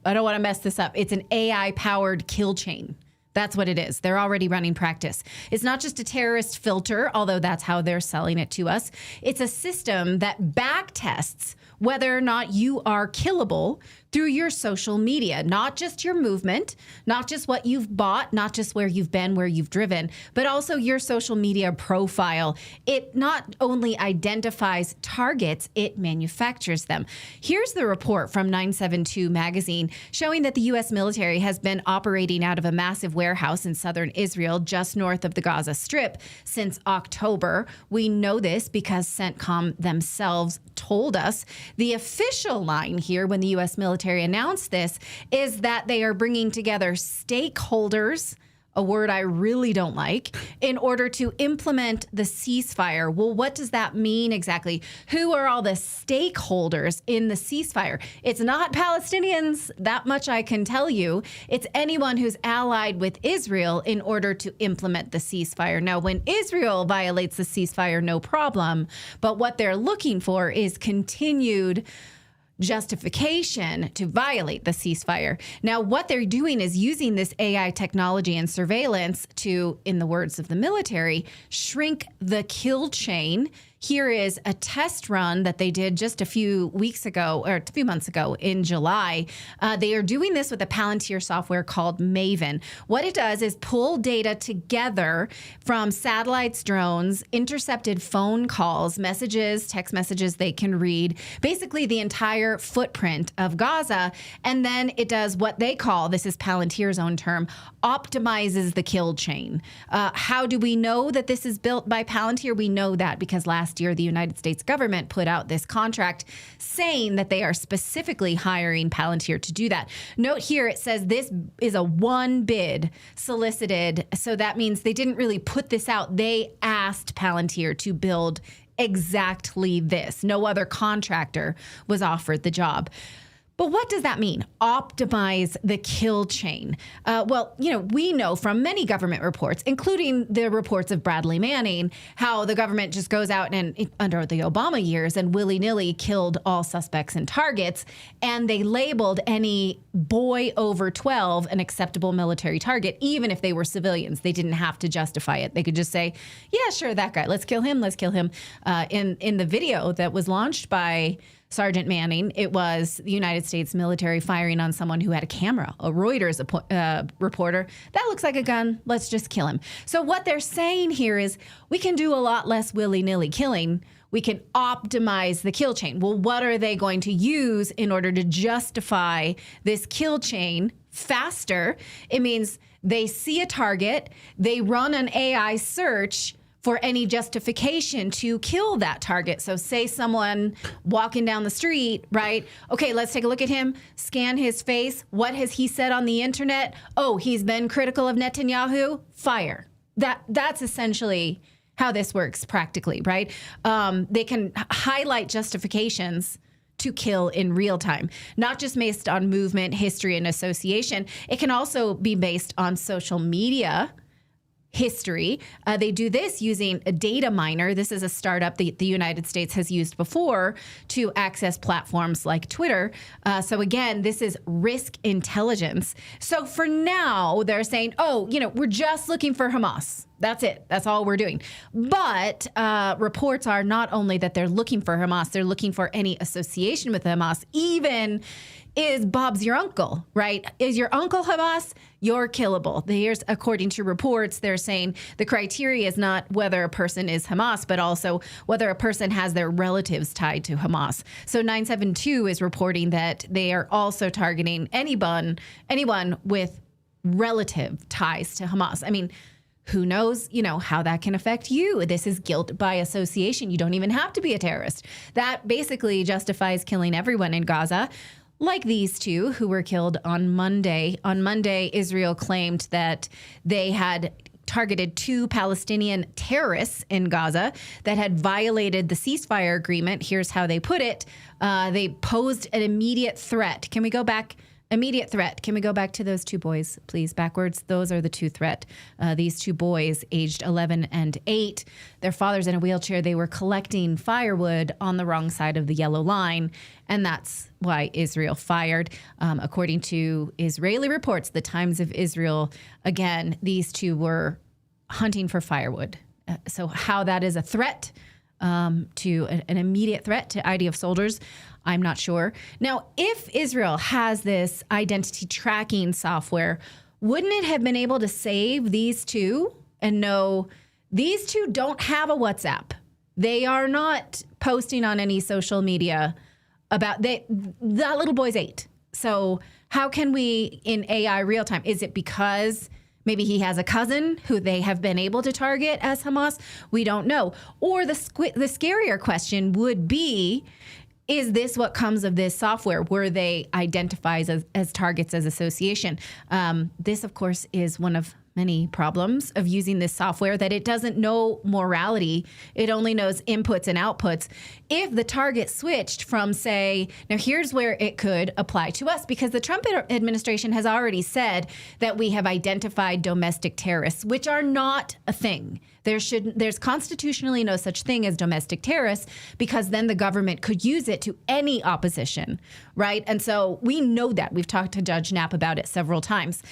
to mess this up. It's an AI-powered kill chain That's what it is. They're already running practice. It's not just a terrorist filter, although that's how they're selling it to us. It's a system that back tests whether or not you are killable through your social media, not just your movement, not just what you've bought, not just where you've been, where you've driven, but also your social media profile. It not only identifies targets, it manufactures them. Here's the report from 972 magazine showing that the U.S. military has been operating out of a massive warehouse in southern Israel, just north of the Gaza Strip, since October. We know this because CENTCOM themselves told us. The official line here when the U.S. military announced this is that they are bringing together stakeholders, a word I really don't like, in order to implement the ceasefire. Well, what does that mean exactly? Who are all the stakeholders in the ceasefire? It's not Palestinians, that much I can tell you. It's anyone who's allied with Israel in order to implement the ceasefire. Now, when Israel violates the ceasefire, no problem. But what they're looking for is continued justification to violate the ceasefire. Now, what they're doing is using this AI technology and surveillance to, in the words of the military, shrink the kill chain. Here is a test run that they did just a few weeks ago, or a few months ago in July. They are doing this with a Palantir software called Maven. What it does is pull data together from satellites, drones, intercepted phone calls, messages, text messages they can read, basically the entire footprint of Gaza. And then it does what they call, this is Palantir's own term, optimizes the kill chain. How do we know that this is built by Palantir? We know that because last year, the United States government put out this contract saying that they are specifically hiring Palantir to do that. Note here, it says this is a one bid solicited. So that means they didn't really put this out. They asked Palantir to build exactly this. No other contractor was offered the job. But what does that mean? Optimize the kill chain. Well, we know from many government reports, including the reports of Bradley Manning, how the government just goes out and under the Obama years and willy-nilly killed all suspects and targets. And they labeled any boy over 12 an acceptable military target, even if they were civilians. They didn't have to justify it. They could just say, yeah, sure, that guy, let's kill him, let's kill him. In the video that was launched by Sergeant Manning, it was the United States military firing on someone who had a camera, a Reuters reporter. That looks like a gun. Let's just kill him. So what they're saying here is we can do a lot less willy-nilly killing. We can optimize the kill chain. Well, what are they going to use in order to justify this kill chain faster? It means they see a target, they run an AI search for any justification to kill that target. So say someone walking down the street, right? Okay, let's take a look at him, scan his face. What has he said on the internet? Oh, he's been critical of Netanyahu. Fire. That's essentially how this works practically, right? They can highlight justifications to kill in real time, not just based on movement, history, and association. It can also be based on social media history. They do this using a data miner. This is a startup that the United States has used before to access platforms like Twitter. So again, this is risk intelligence. So for now, they're saying, we're just looking for Hamas. That's it. That's all we're doing. But reports are not only that they're looking for Hamas, they're looking for any association with Hamas, even is Bob's your uncle, right? Is your uncle Hamas? You're killable. Here's, according to reports, they're saying the criteria is not whether a person is Hamas, but also whether a person has their relatives tied to Hamas. So 972 is reporting that they are also targeting anyone with relative ties to Hamas. I mean, who knows, how that can affect you. This is guilt by association. You don't even have to be a terrorist. That basically justifies killing everyone in Gaza. Like these two who were killed on Monday. On Monday, Israel claimed that they had targeted 2 Palestinian terrorists in Gaza that had violated the ceasefire agreement. Here's how they put it. They posed an immediate threat. Can we go back Immediate threat. Can we go back to those two boys, please? Backwards. Those are the two threat. These two boys, aged 11 and 8. Their father's in a wheelchair. They were collecting firewood on the wrong side of the yellow line, and that's why Israel fired. According to Israeli reports, the Times of Israel, again, these two were hunting for firewood. So how that is a threat to an immediate threat to IDF soldiers, I'm not sure. Now, if Israel has this identity tracking software, wouldn't it have been able to save these two and know these two don't have a WhatsApp? They are not posting on any social media about that little boy's 8. So how can we in AI real time? Is it because maybe he has a cousin who they have been able to target as Hamas? We don't know. Or the scarier question would be, is this what comes of this software? Were they identified as targets as association? This, of course, is one of many problems of using this software, that it doesn't know morality. It only knows inputs and outputs. If the target switched from, say, now here's where it could apply to us, because the Trump administration has already said that we have identified domestic terrorists, which are not a thing. There's constitutionally no such thing as domestic terrorists, because then the government could use it to any opposition, right? And so we know that. We've talked to Judge Knapp about it several times.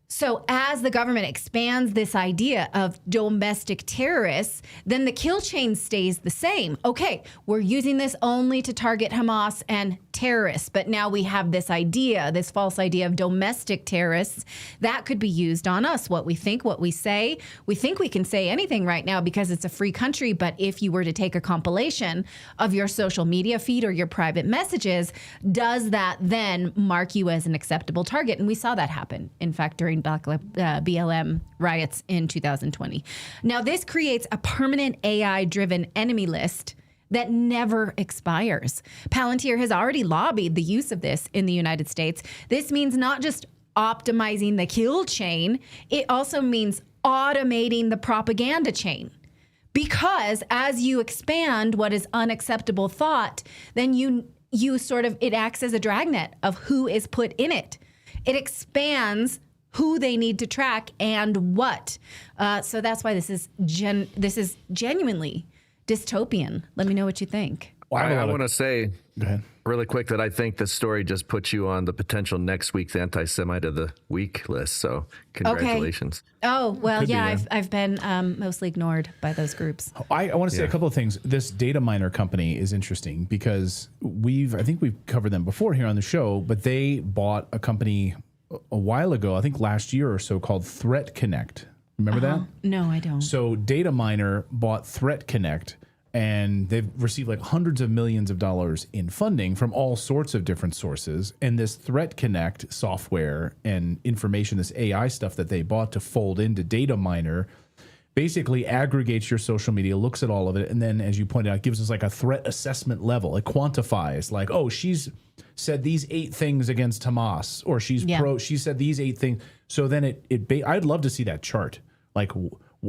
So as the government expands this idea of domestic terrorists, then the kill chain stays the same. Okay, we're using this only to target Hamas and terrorists, but now we have this idea, this false idea of domestic terrorists that could be used on us. What we think, what we say. We think we can say anything right now because it's a free country, but if you were to take a compilation of your social media feed or your private messages, does that then mark you as an acceptable target? And we saw that happen, in fact, during BLM riots in 2020. Now, this creates a permanent AI-driven enemy list that never expires. Palantir has already lobbied the use of this in the United States. This means not just optimizing the kill chain, it also means automating the propaganda chain. Because as you expand what is unacceptable thought, then you sort of, it acts as a dragnet of who is put in it. It expands who they need to track and what. So that's why this is genuinely dystopian. Let me know what you think. Well, I want to say really quick that I think this story just puts you on the potential next week's Anti-Semite of the Week list. So congratulations. Okay. Oh, well, yeah, I've been mostly ignored by those groups. I want to say a couple of things. This data miner company is interesting because I think we've covered them before here on the show, but they bought a company a while ago, I think last year or so, called Threat Connect. Remember that? No, I don't. So Data Miner bought Threat Connect, and they've received like hundreds of millions of dollars in funding from all sorts of different sources. And this Threat Connect software and information, this AI stuff that they bought to fold into Data Miner, basically aggregates your social media, looks at all of it, and then, as you pointed out, gives us like a threat assessment level. It quantifies, like, oh, she's said these 8 things against Hamas, or she said these 8 things. So then I'd love to see that chart. Like,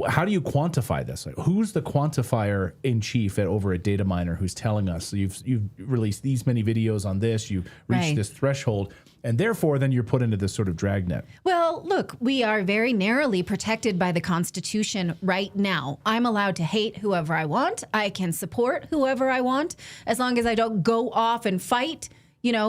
how do you quantify this? Like, who's the quantifier in chief over at Data Miner who's telling us, so you've released these many videos on this, you reached this threshold, and therefore then you're put into this sort of dragnet? Well, look, we are very narrowly protected by the Constitution right now. I'm allowed to hate whoever I want. I can support whoever I want, as long as I don't go off and fight,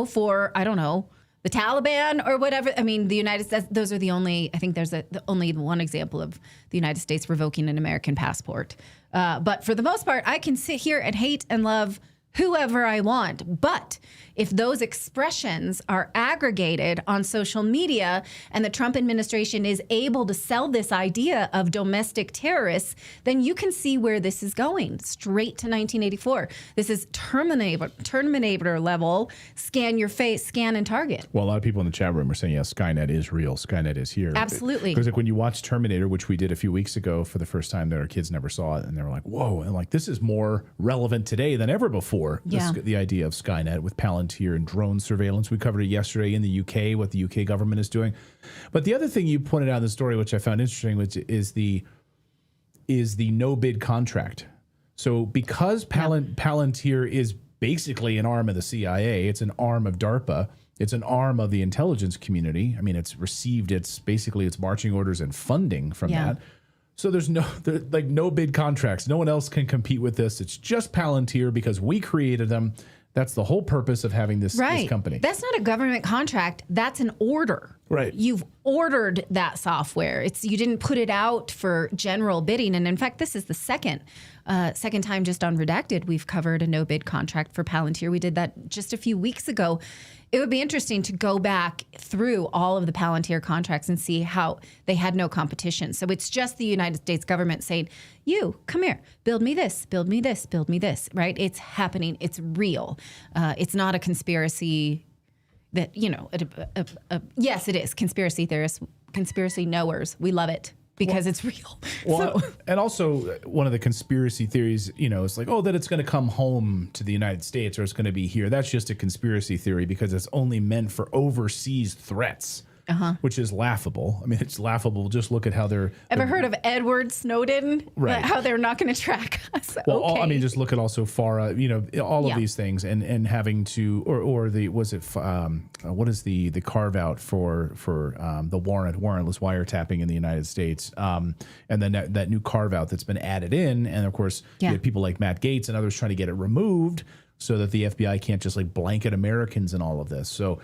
for, I don't know, the Taliban or whatever. I mean, the United States, those are the only, I think there's only one example of the United States revoking an American passport. But for the most part, I can sit here and hate and love whoever I want. But if those expressions are aggregated on social media and the Trump administration is able to sell this idea of domestic terrorists, then you can see where this is going, straight to 1984. This is Terminator level, scan your face, scan and target. Well, a lot of people in the chat room are saying, yes, Skynet is real. Skynet is here. Absolutely. Because like when you watch Terminator, which we did a few weeks ago for the first time, that our kids never saw it, and they were like, whoa, and like, this is more relevant today than ever before. The idea of Skynet with Palantir and drone surveillance. We covered it yesterday in the UK, what the UK government is doing. But the other thing you pointed out in the story, which I found interesting, which is the no bid contract. So because Palantir is basically an arm of the CIA, it's an arm of DARPA, It's an arm of the intelligence community. I mean, it's received its marching orders and funding from that. So there's no bid contracts. No one else can compete with this. It's just Palantir because we created them. That's the whole purpose of having this company. That's not a government contract. That's an order. Right. You've ordered that software. You didn't put it out for general bidding. And in fact, this is the second time just on Redacted we've covered a no bid contract for Palantir. We did that just a few weeks ago. It would be interesting to go back through all of the Palantir contracts and see how they had no competition. So it's just the United States government saying, you, come here, build me this, build me this, build me this, right? It's happening. It's real. It's not a conspiracy that, yes, it is. Conspiracy theorists, conspiracy knowers, we love it. Because it's real. Well, and also one of the conspiracy theories, it's like, that it's going to come home to the United States or it's going to be here. That's just a conspiracy theory because it's only meant for overseas threats, which is laughable. I mean, it's laughable. Just look at how they're... Ever heard of Edward Snowden? Right. How they're not going to track us. Well, just look at also FARA, all of these things and having to, or the, what is the carve out for the warrantless wiretapping in the United States? And then that new carve out that's been added in. And of course, you have people like Matt Gaetz and others trying to get it removed so that the FBI can't just like blanket Americans in all of this. So,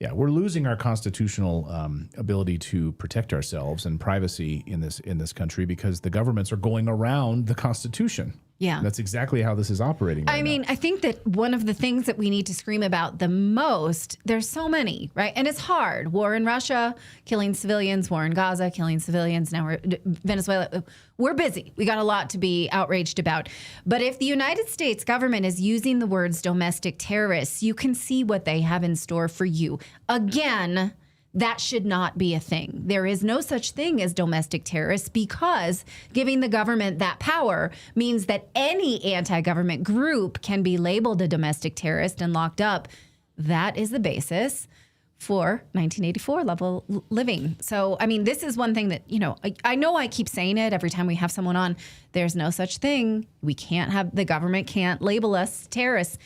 yeah, we're losing our constitutional ability to protect ourselves and privacy in this country because the governments are going around the Constitution. Yeah. And that's exactly how this is operating right now. I think that one of the things that we need to scream about the most, there's so many, right? And it's hard. War in Russia, killing civilians, war in Gaza, killing civilians. Now Venezuela. We're busy. We got a lot to be outraged about. But if the United States government is using the words domestic terrorists, you can see what they have in store for you. Again, that should not be a thing. There is no such thing as domestic terrorists because giving the government that power means that any anti-government group can be labeled a domestic terrorist and locked up. That is the basis for 1984 level living. So, this is one thing that, I know I keep saying it every time we have someone on. There's no such thing. The government can't label us terrorists.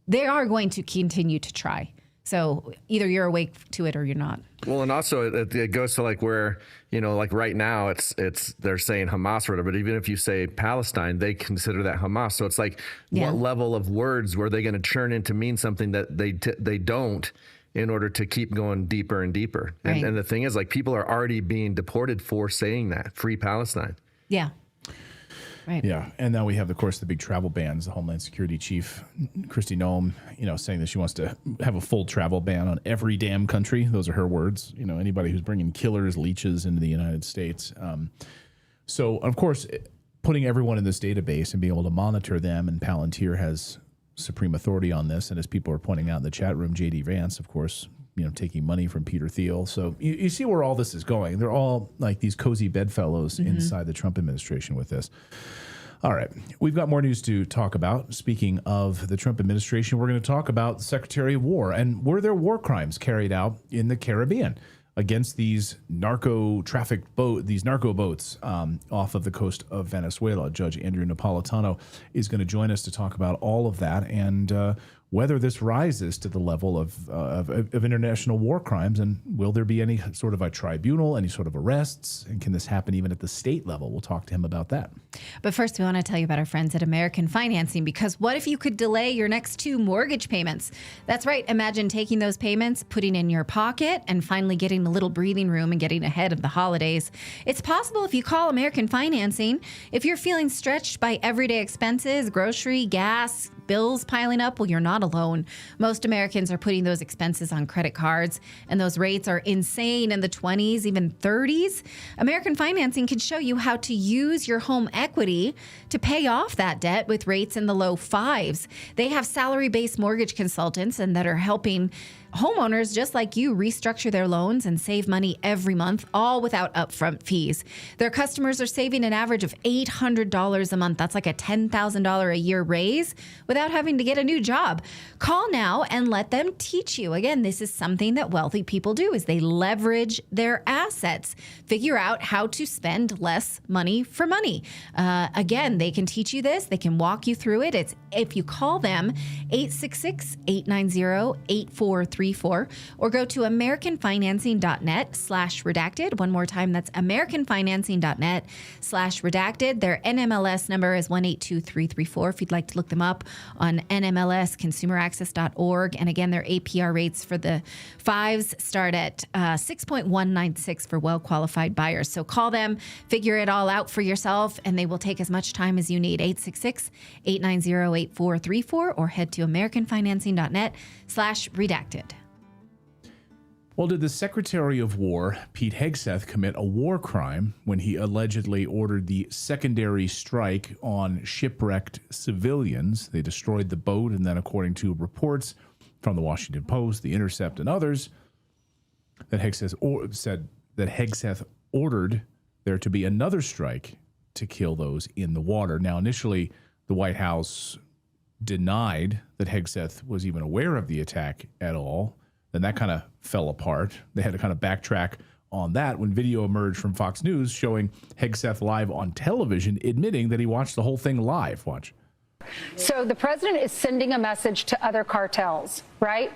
They are going to continue to try. So either you're awake to it or you're not. Well, and also it goes to like where, like right now it's they're saying Hamas or whatever, but even if you say Palestine, they consider that Hamas. So it's like what level of words were they going to churn into mean something that they don't in order to keep going deeper and deeper. Right. And the thing is, like, people are already being deported for saying that, free Palestine. Yeah. Right. Yeah. And now we have, of course, the big travel bans. The Homeland Security Chief, Kristi Noem, saying that she wants to have a full travel ban on every damn country. Those are her words. Anybody who's bringing killers, leeches into the United States. So, of course, putting everyone in this database and being able to monitor them, and Palantir has supreme authority on this. And as people are pointing out in the chat room, J.D. Vance, of course, taking money from Peter Thiel. So you see where all this is going. They're all like these cozy bedfellows inside the Trump administration with this. All right. We've got more news to talk about. Speaking of the Trump administration, we're going to talk about the Secretary of War and were there war crimes carried out in the Caribbean against these narco boats off of the coast of Venezuela. Judge Andrew Napolitano is going to join us to talk about all of that and whether this rises to the level of international war crimes, and will there be any sort of a tribunal, any sort of arrests, and can this happen even at the state level? We'll talk to him about that. But first, we want to tell you about our friends at American Financing, because what if you could delay your next 2 mortgage payments? That's right. Imagine taking those payments, putting in your pocket, and finally getting a little breathing room and getting ahead of the holidays. It's possible if you call American Financing. If you're feeling stretched by everyday expenses, grocery, gas, bills piling up, well, you're not alone. Most Americans are putting those expenses on credit cards, and those rates are insane in the 20s, even 30s. American Financing can show you how to use your home equity to pay off that debt with rates in the low 5s. They have salary-based mortgage consultants and that are helping homeowners just like you restructure their loans and save money every month, all without upfront fees. Their customers are saving an average of $800 a month. That's like a $10,000 a year raise without having to get a new job. Call now and let them teach you. Again, this is something that wealthy people do, is they leverage their assets, figure out how to spend less money for money. Again, they can teach you this. They can walk you through it. It's if you call them 866-890-8433. 8434 or go to americanfinancing.net/redacted. One more time, that's americanfinancing.net/redacted. Their NMLS number is 182334 if you'd like to look them up on NMLS, consumeraccess.org. And again, their APR rates for the fives start at 6.196 for well-qualified buyers. So call them, figure it all out for yourself, and they will take as much time as you need. 866-890-8434 or head to americanfinancing.net/redacted. Well, did the Secretary of War, Pete Hegseth, commit a war crime when he allegedly ordered the secondary strike on shipwrecked civilians? They destroyed the boat, and then, according to reports from the Washington Post, the Intercept, and others, that Hegseth said that Hegseth ordered there to be another strike to kill those in the water. Now, initially, the White House denied that Hegseth was even aware of the attack at all. Then that kind of fell apart. They had to kind of backtrack on that when video emerged from Fox News showing Hegseth live on television admitting that he watched the whole thing live. Watch. So the president is sending a message to other cartels, right?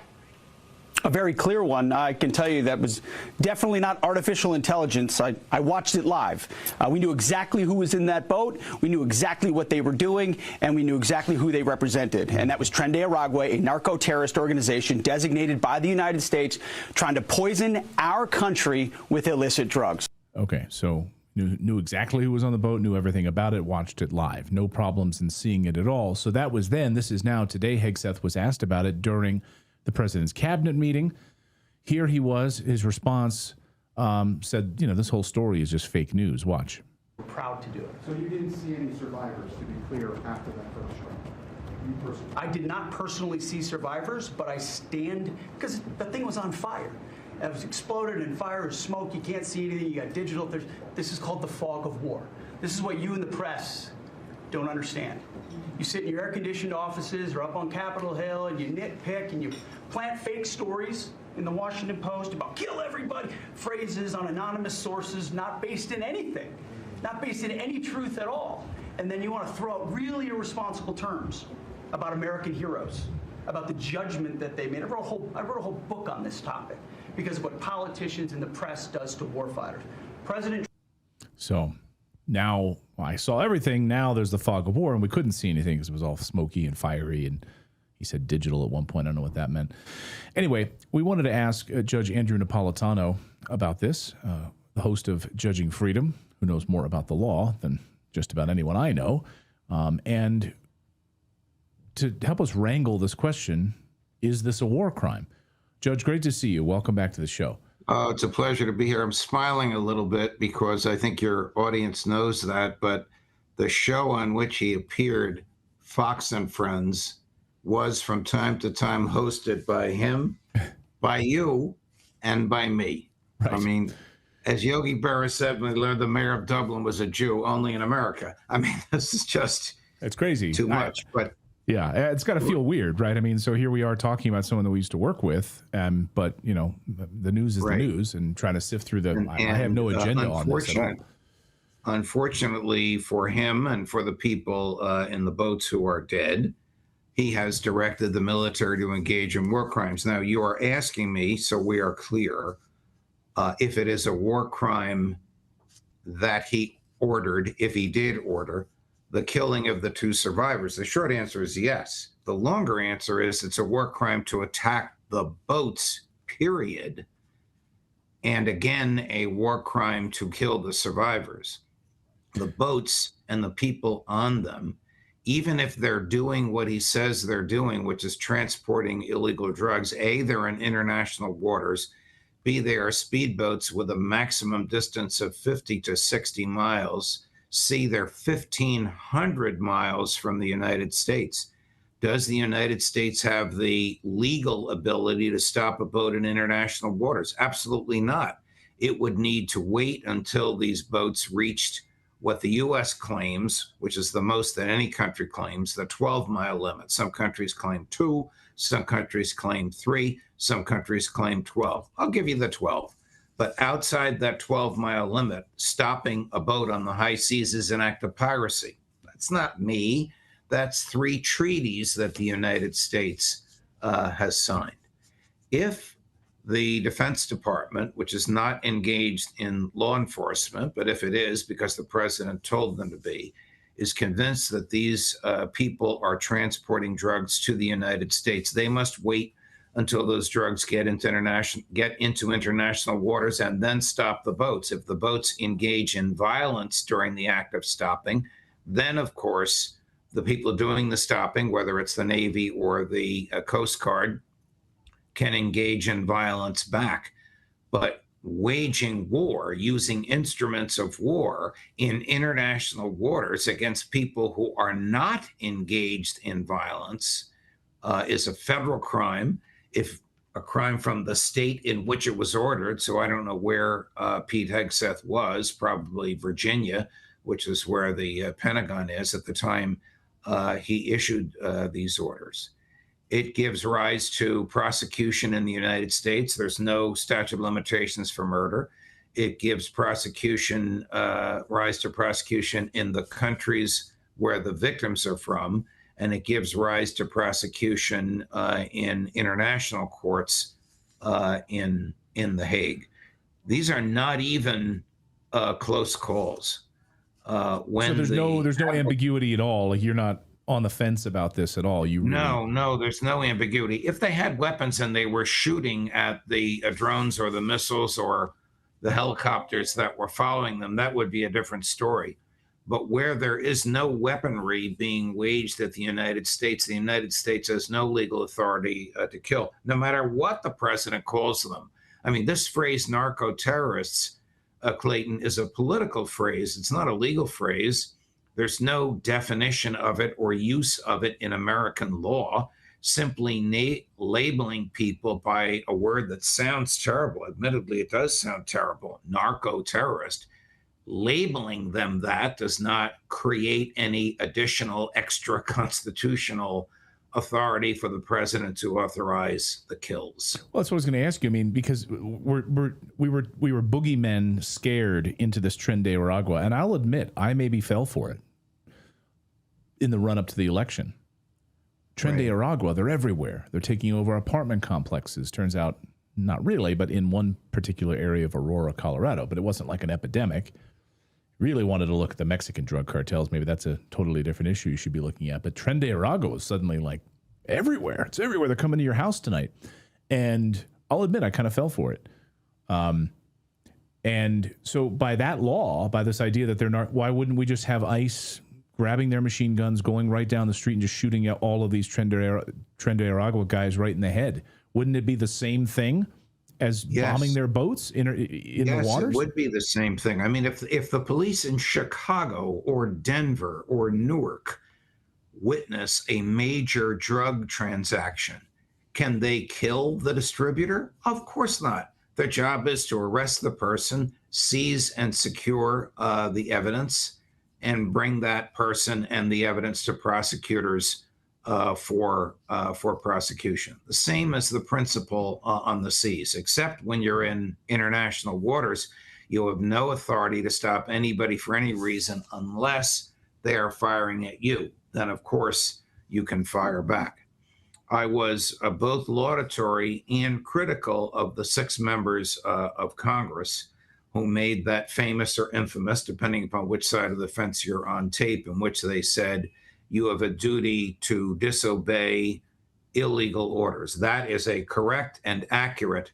A very clear one. I can tell you that was definitely not artificial intelligence. I watched it live. We knew exactly who was in that boat. We knew exactly what they were doing, and we knew exactly who they represented. And that was Tren de Aragua, a narco-terrorist organization designated by the United States, trying to poison our country with illicit drugs. Okay, so knew exactly who was on the boat, knew everything about it, watched it live. No problems in seeing it at all. So that was then. This is now. Today, Hegseth was asked about it during the president's cabinet meeting. Here he was. His response said, this whole story is just fake news. Watch. We're proud to do it. So you didn't see any survivors, to be clear, after that first strike? You personally? I did not personally see survivors, but I stand, because the thing was on fire. It was exploded and fire and smoke. You can't see anything. You got digital. This is called the fog of war. This is what you in the press don't understand. You sit in your air-conditioned offices or up on Capitol Hill and you nitpick and you plant fake stories in the Washington Post about kill everybody, phrases on anonymous sources not based in anything, not based in any truth at all. And then you want to throw out really irresponsible terms about American heroes, about the judgment that they made. I wrote a whole book on this topic because of what politicians and the press does to warfighters. So now I saw everything. Now there's the fog of war, and we couldn't see anything because it was all smoky and fiery. And he said digital at one point. I don't know what that meant. Anyway, we wanted to ask Judge Andrew Napolitano about this, the host of Judging Freedom, who knows more about the law than just about anyone I know. And to help us wrangle this question, is this a war crime? Judge, great to see you. Welcome back to the show. It's a pleasure to be here. I'm smiling a little bit because I think your audience knows that, but the show on which he appeared, Fox and Friends, was from time to time hosted by him, by you, and by me. Right. I mean, as Yogi Berra said when he learned the mayor of Dublin was a Jew, only in America. I mean, this is just it's crazy. Too much, but yeah, it's got to feel weird, right? I mean, so here we are talking about someone that we used to work with, but the news is the news, and trying to sift through the. I have no agenda on this at all. Unfortunately for him and for the people in the boats who are dead, he has directed the military to engage in war crimes. Now, you are asking me, so we are clear, if it is a war crime that he ordered, if he did order the killing of the two survivors. The short answer is yes. The longer answer is it's a war crime to attack the boats, period. And again, a war crime to kill the survivors. The boats and the people on them, even if they're doing what he says they're doing, which is transporting illegal drugs, A, they're in international waters, B, they are speedboats with a maximum distance of 50 to 60 miles, C, they're 1,500 miles from the United States. Does the United States have the legal ability to stop a boat in international waters? Absolutely not. It would need to wait until these boats reached what the U.S. claims, which is the most that any country claims, the 12-mile limit. Some countries claim 2, some countries claim 3, some countries claim 12. I'll give you the 12. But outside that 12-mile limit, stopping a boat on the high seas is an act of piracy. That's not me. That's 3 treaties that the United States has signed. If the Defense Department, which is not engaged in law enforcement, but if it is because the president told them to be, is convinced that these people are transporting drugs to the United States, they must wait until those drugs get into international waters and then stop the boats. If the boats engage in violence during the act of stopping, then of course the people doing the stopping, whether it's the Navy or the Coast Guard, can engage in violence back. But waging war, using instruments of war in international waters against people who are not engaged in violence is a federal crime. If a crime from the state in which it was ordered, so I don't know where Pete Hegseth was, probably Virginia, which is where the Pentagon is at the time he issued these orders. It gives rise to prosecution in the United States. There's no statute of limitations for murder. It gives prosecution, rise to prosecution in the countries where the victims are from, and it gives rise to prosecution in international courts in The Hague. These are not even close calls. So there's no ambiguity at all. Like, you're not on the fence about this at all. No, there's no ambiguity. If they had weapons and they were shooting at the drones or the missiles or the helicopters that were following them, that would be a different story. But where there is no weaponry being waged at the United States has no legal authority to kill, no matter what the president calls them. I mean, this phrase narco-terrorists, Clayton, is a political phrase. It's not a legal phrase. There's no definition of it or use of it in American law. Simply labeling people by a word that sounds terrible. Admittedly, it does sound terrible, narco-terrorist. Labeling them that does not create any additional extra constitutional authority for the president to authorize the kills. Well, that's what I was going to ask you. I mean, because we were boogeymen scared into this Tren de Aragua, and I'll admit I maybe fell for it in the run up to the election. Tren de Aragua, they're everywhere. They're taking over apartment complexes. Turns out, not really, but in one particular area of Aurora, Colorado. But it wasn't like an epidemic. Really wanted to look at the Mexican drug cartels. Maybe that's a totally different issue you should be looking at. But Tren de Aragua is suddenly like everywhere. It's everywhere. They're coming to your house tonight. And I'll admit, I kind of fell for it. And so by that law, by this idea that they're not, why wouldn't we just have ICE grabbing their machine guns, going right down the street and just shooting at all of these Tren de Aragua guys right in the head? Wouldn't it be the same thing as bombing their boats in the waters? It would be the same thing. I mean, if the police in Chicago or Denver or Newark witness a major drug transaction, can they kill the distributor? Of course not. Their job is to arrest the person, seize and secure the evidence, and bring that person and the evidence to prosecutors for prosecution. The same as the principle on the seas, except when you're in international waters, you have no authority to stop anybody for any reason unless they are firing at you. Then, of course, you can fire back. I was both laudatory and critical of the 6 members of Congress who made that famous or infamous, depending upon which side of the fence you're on, tape in which they said, you have a duty to disobey illegal orders. That is a correct and accurate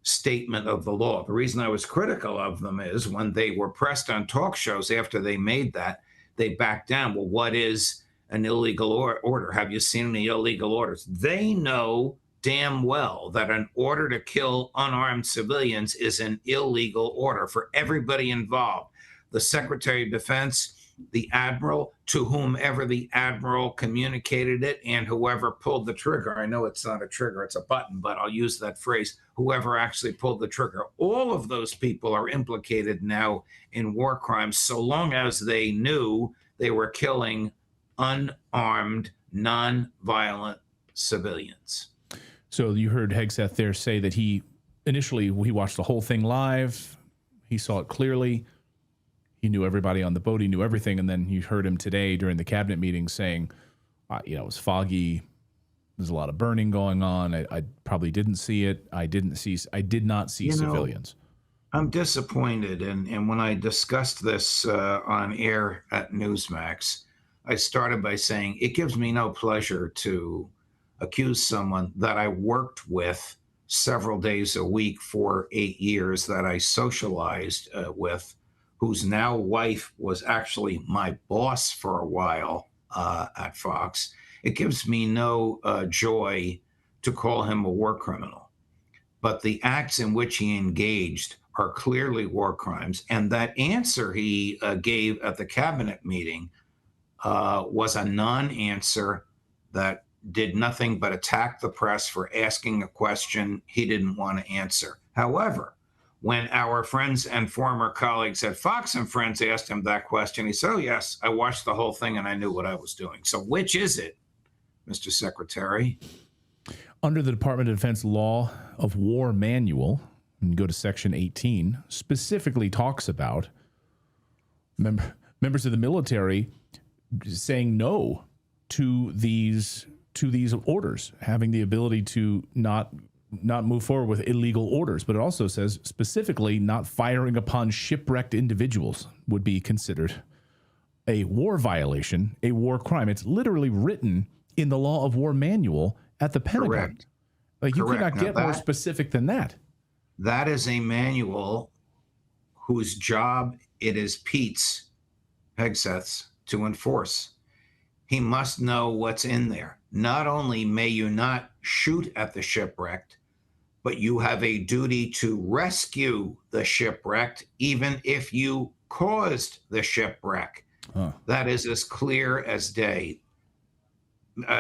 statement of the law. The reason I was critical of them is when they were pressed on talk shows after they made that, they backed down. Well, what is an illegal order? Have you seen any illegal orders? They know damn well that an order to kill unarmed civilians is an illegal order for everybody involved. The Secretary of Defense, the Admiral, to whomever the Admiral communicated it, and whoever pulled the trigger. I know it's not a trigger, it's a button, but I'll use that phrase, whoever actually pulled the trigger. All of those people are implicated now in war crimes so long as they knew they were killing unarmed, non-violent civilians. So you heard Hegseth there say that he watched the whole thing live. He saw it clearly. He knew everybody on the boat. He knew everything. And then you heard him today during the cabinet meeting saying, it was foggy. There's a lot of burning going on. I probably didn't see it. I did not see civilians. I'm disappointed. And when I discussed this on air at Newsmax, I started by saying it gives me no pleasure to accuse someone that I worked with several days a week for 8 years, that I socialized with, whose now wife was actually my boss for a while at Fox. It gives me no joy to call him a war criminal. But the acts in which he engaged are clearly war crimes. And that answer he gave at the cabinet meeting was a non-answer that did nothing but attack the press for asking a question he didn't want to answer. However, when our friends and former colleagues at Fox and Friends asked him that question, he said, "Oh, yes, I watched the whole thing and I knew what I was doing." So which is it, Mr. Secretary? Under the Department of Defense Law of War Manual, and go to Section 18, specifically talks about members of the military saying no to these orders, having the ability to not move forward with illegal orders. But it also says specifically not firing upon shipwrecked individuals would be considered a war violation, a war crime. It's literally written in the Law of War Manual at the Pentagon. Correct. Like, you Correct. could not get more specific than that. That is a manual whose job it is Pete's, Hegseth's, to enforce. He must know what's in there. Not only may you not shoot at the shipwrecked, but you have a duty to rescue the shipwrecked, even if you caused the shipwreck. That is as clear as day.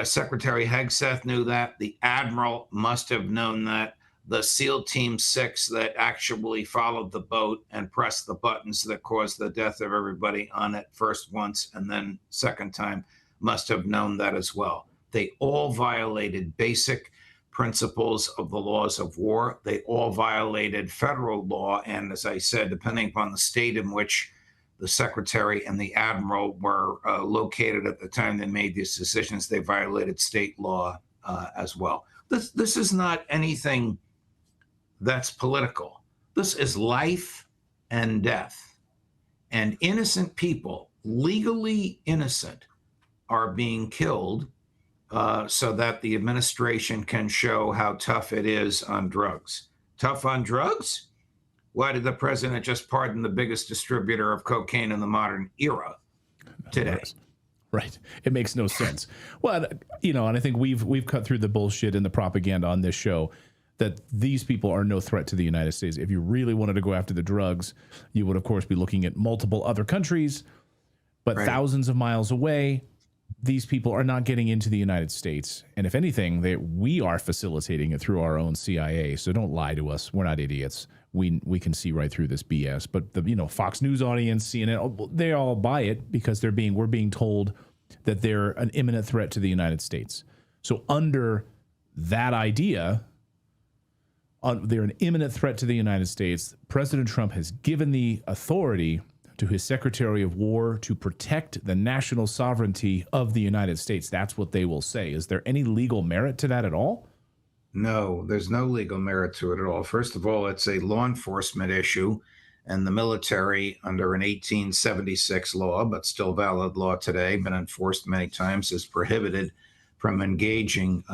Secretary Hegseth knew that. The Admiral must have known that. The SEAL Team 6 that actually followed the boat and pressed the buttons that caused the death of everybody on it, first once and then second time, must have known that as well. They all violated basic principles of the laws of war. They all violated federal law. And as I said, depending upon the state in which the Secretary and the Admiral were located at the time they made these decisions, they violated state law as well. This is not anything that's political. This is life and death. And innocent people, legally innocent, are being killed so that the administration can show how tough it is on drugs. Tough on drugs? Why did the president just pardon the biggest distributor of cocaine in the modern era today? Right. It makes no sense. Well, and I think we've cut through the bullshit and the propaganda on this show that these people are no threat to the United States. If you really wanted to go after the drugs, you would, of course, be looking at multiple other countries, but thousands of miles away. These people are not getting into the United States. And if anything, we are facilitating it through our own CIA. So don't lie to us. We're not idiots. We can see right through this BS. But the Fox News audience, CNN, they all buy it because we're being told that they're an imminent threat to the United States. So under that idea, they're an imminent threat to the United States. President Trump has given the authority to his Secretary of War to protect the national sovereignty of the United States. That's what they will say. Is there any legal merit to that at all? No, there's no legal merit to it at all. First of all, it's a law enforcement issue, and the military, under an 1876 law, but still valid law today, been enforced many times, is prohibited from engaging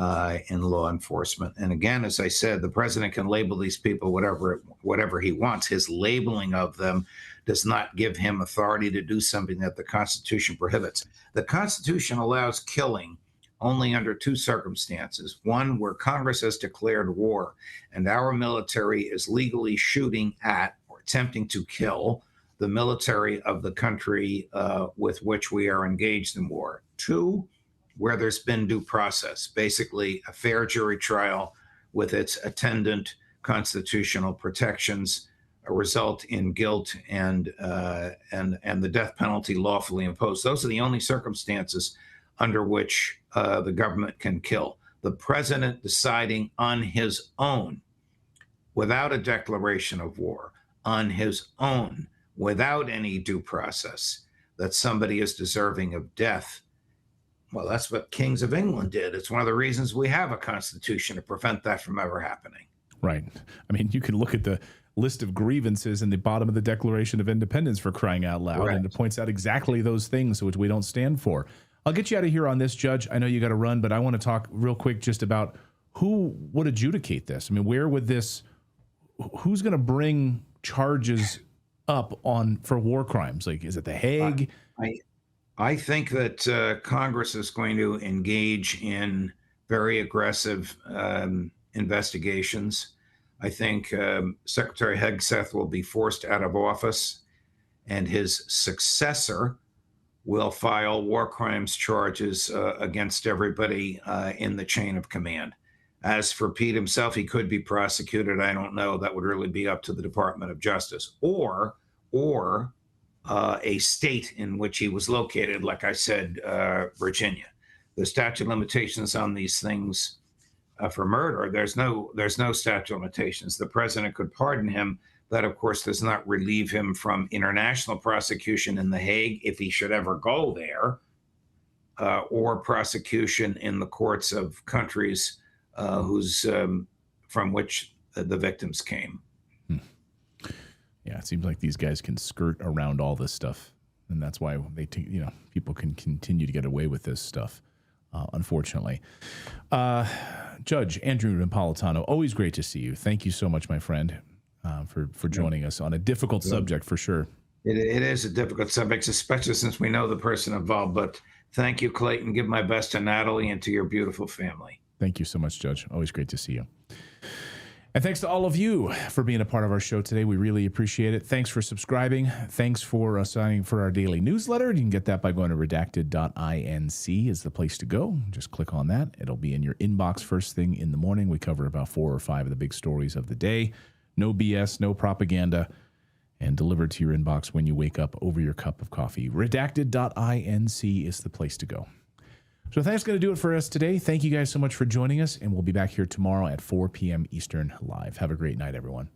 in law enforcement. And again, as I said, the president can label these people whatever he wants. His labeling of them does not give him authority to do something that the Constitution prohibits. The Constitution allows killing only under two circumstances. One, where Congress has declared war and our military is legally shooting at or attempting to kill the military of the country with which we are engaged in war. Two, where there's been due process, basically a fair jury trial with its attendant constitutional protections, a result in guilt and the death penalty lawfully imposed. Those are the only circumstances under which the government can kill. The president deciding on his own, without a declaration of war, on his own, without any due process, that somebody is deserving of death Well, that's what kings of England did. It's one of the reasons we have a constitution, to prevent that from ever happening. Right. I mean, you can look at the list of grievances in the bottom of the Declaration of Independence, for crying out loud. Correct. And it points out exactly those things which we don't stand for. I'll get you out of here on this, Judge. I know you got to run, but I want to talk real quick just about who would adjudicate this. I mean, where would this, who's going to bring charges up for war crimes? Like, is it The Hague? I think that Congress is going to engage in very aggressive investigations. I think Secretary Hegseth will be forced out of office, and his successor will file war crimes charges against everybody in the chain of command. As for Pete himself, he could be prosecuted. I don't know. That would really be up to the Department of Justice, or a state in which he was located, like I said, Virginia. The statute of limitations on these things for murder, there's no statute of limitations. The president could pardon him. That, of course, does not relieve him from international prosecution in The Hague, if he should ever go there, or prosecution in the courts of countries from which the victims came. Yeah, it seems like these guys can skirt around all this stuff, and that's why people can continue to get away with this stuff. Unfortunately, Judge Andrew Napolitano, always great to see you. Thank you so much, my friend, for joining us on a difficult subject, for sure. It is a difficult subject, especially since we know the person involved. But thank you, Clayton. Give my best to Natalie and to your beautiful family. Thank you so much, Judge. Always great to see you. And thanks to all of you for being a part of our show today. We really appreciate it. Thanks for subscribing. Thanks for signing for our daily newsletter. You can get that by going to redacted.inc is the place to go. Just click on that. It'll be in your inbox first thing in the morning. We cover about 4 or 5 of the big stories of the day. No BS, no propaganda, and delivered to your inbox when you wake up over your cup of coffee. Redacted.inc is the place to go. So that's going to do it for us today. Thank you guys so much for joining us, and we'll be back here tomorrow at 4 p.m. Eastern live. Have a great night, everyone.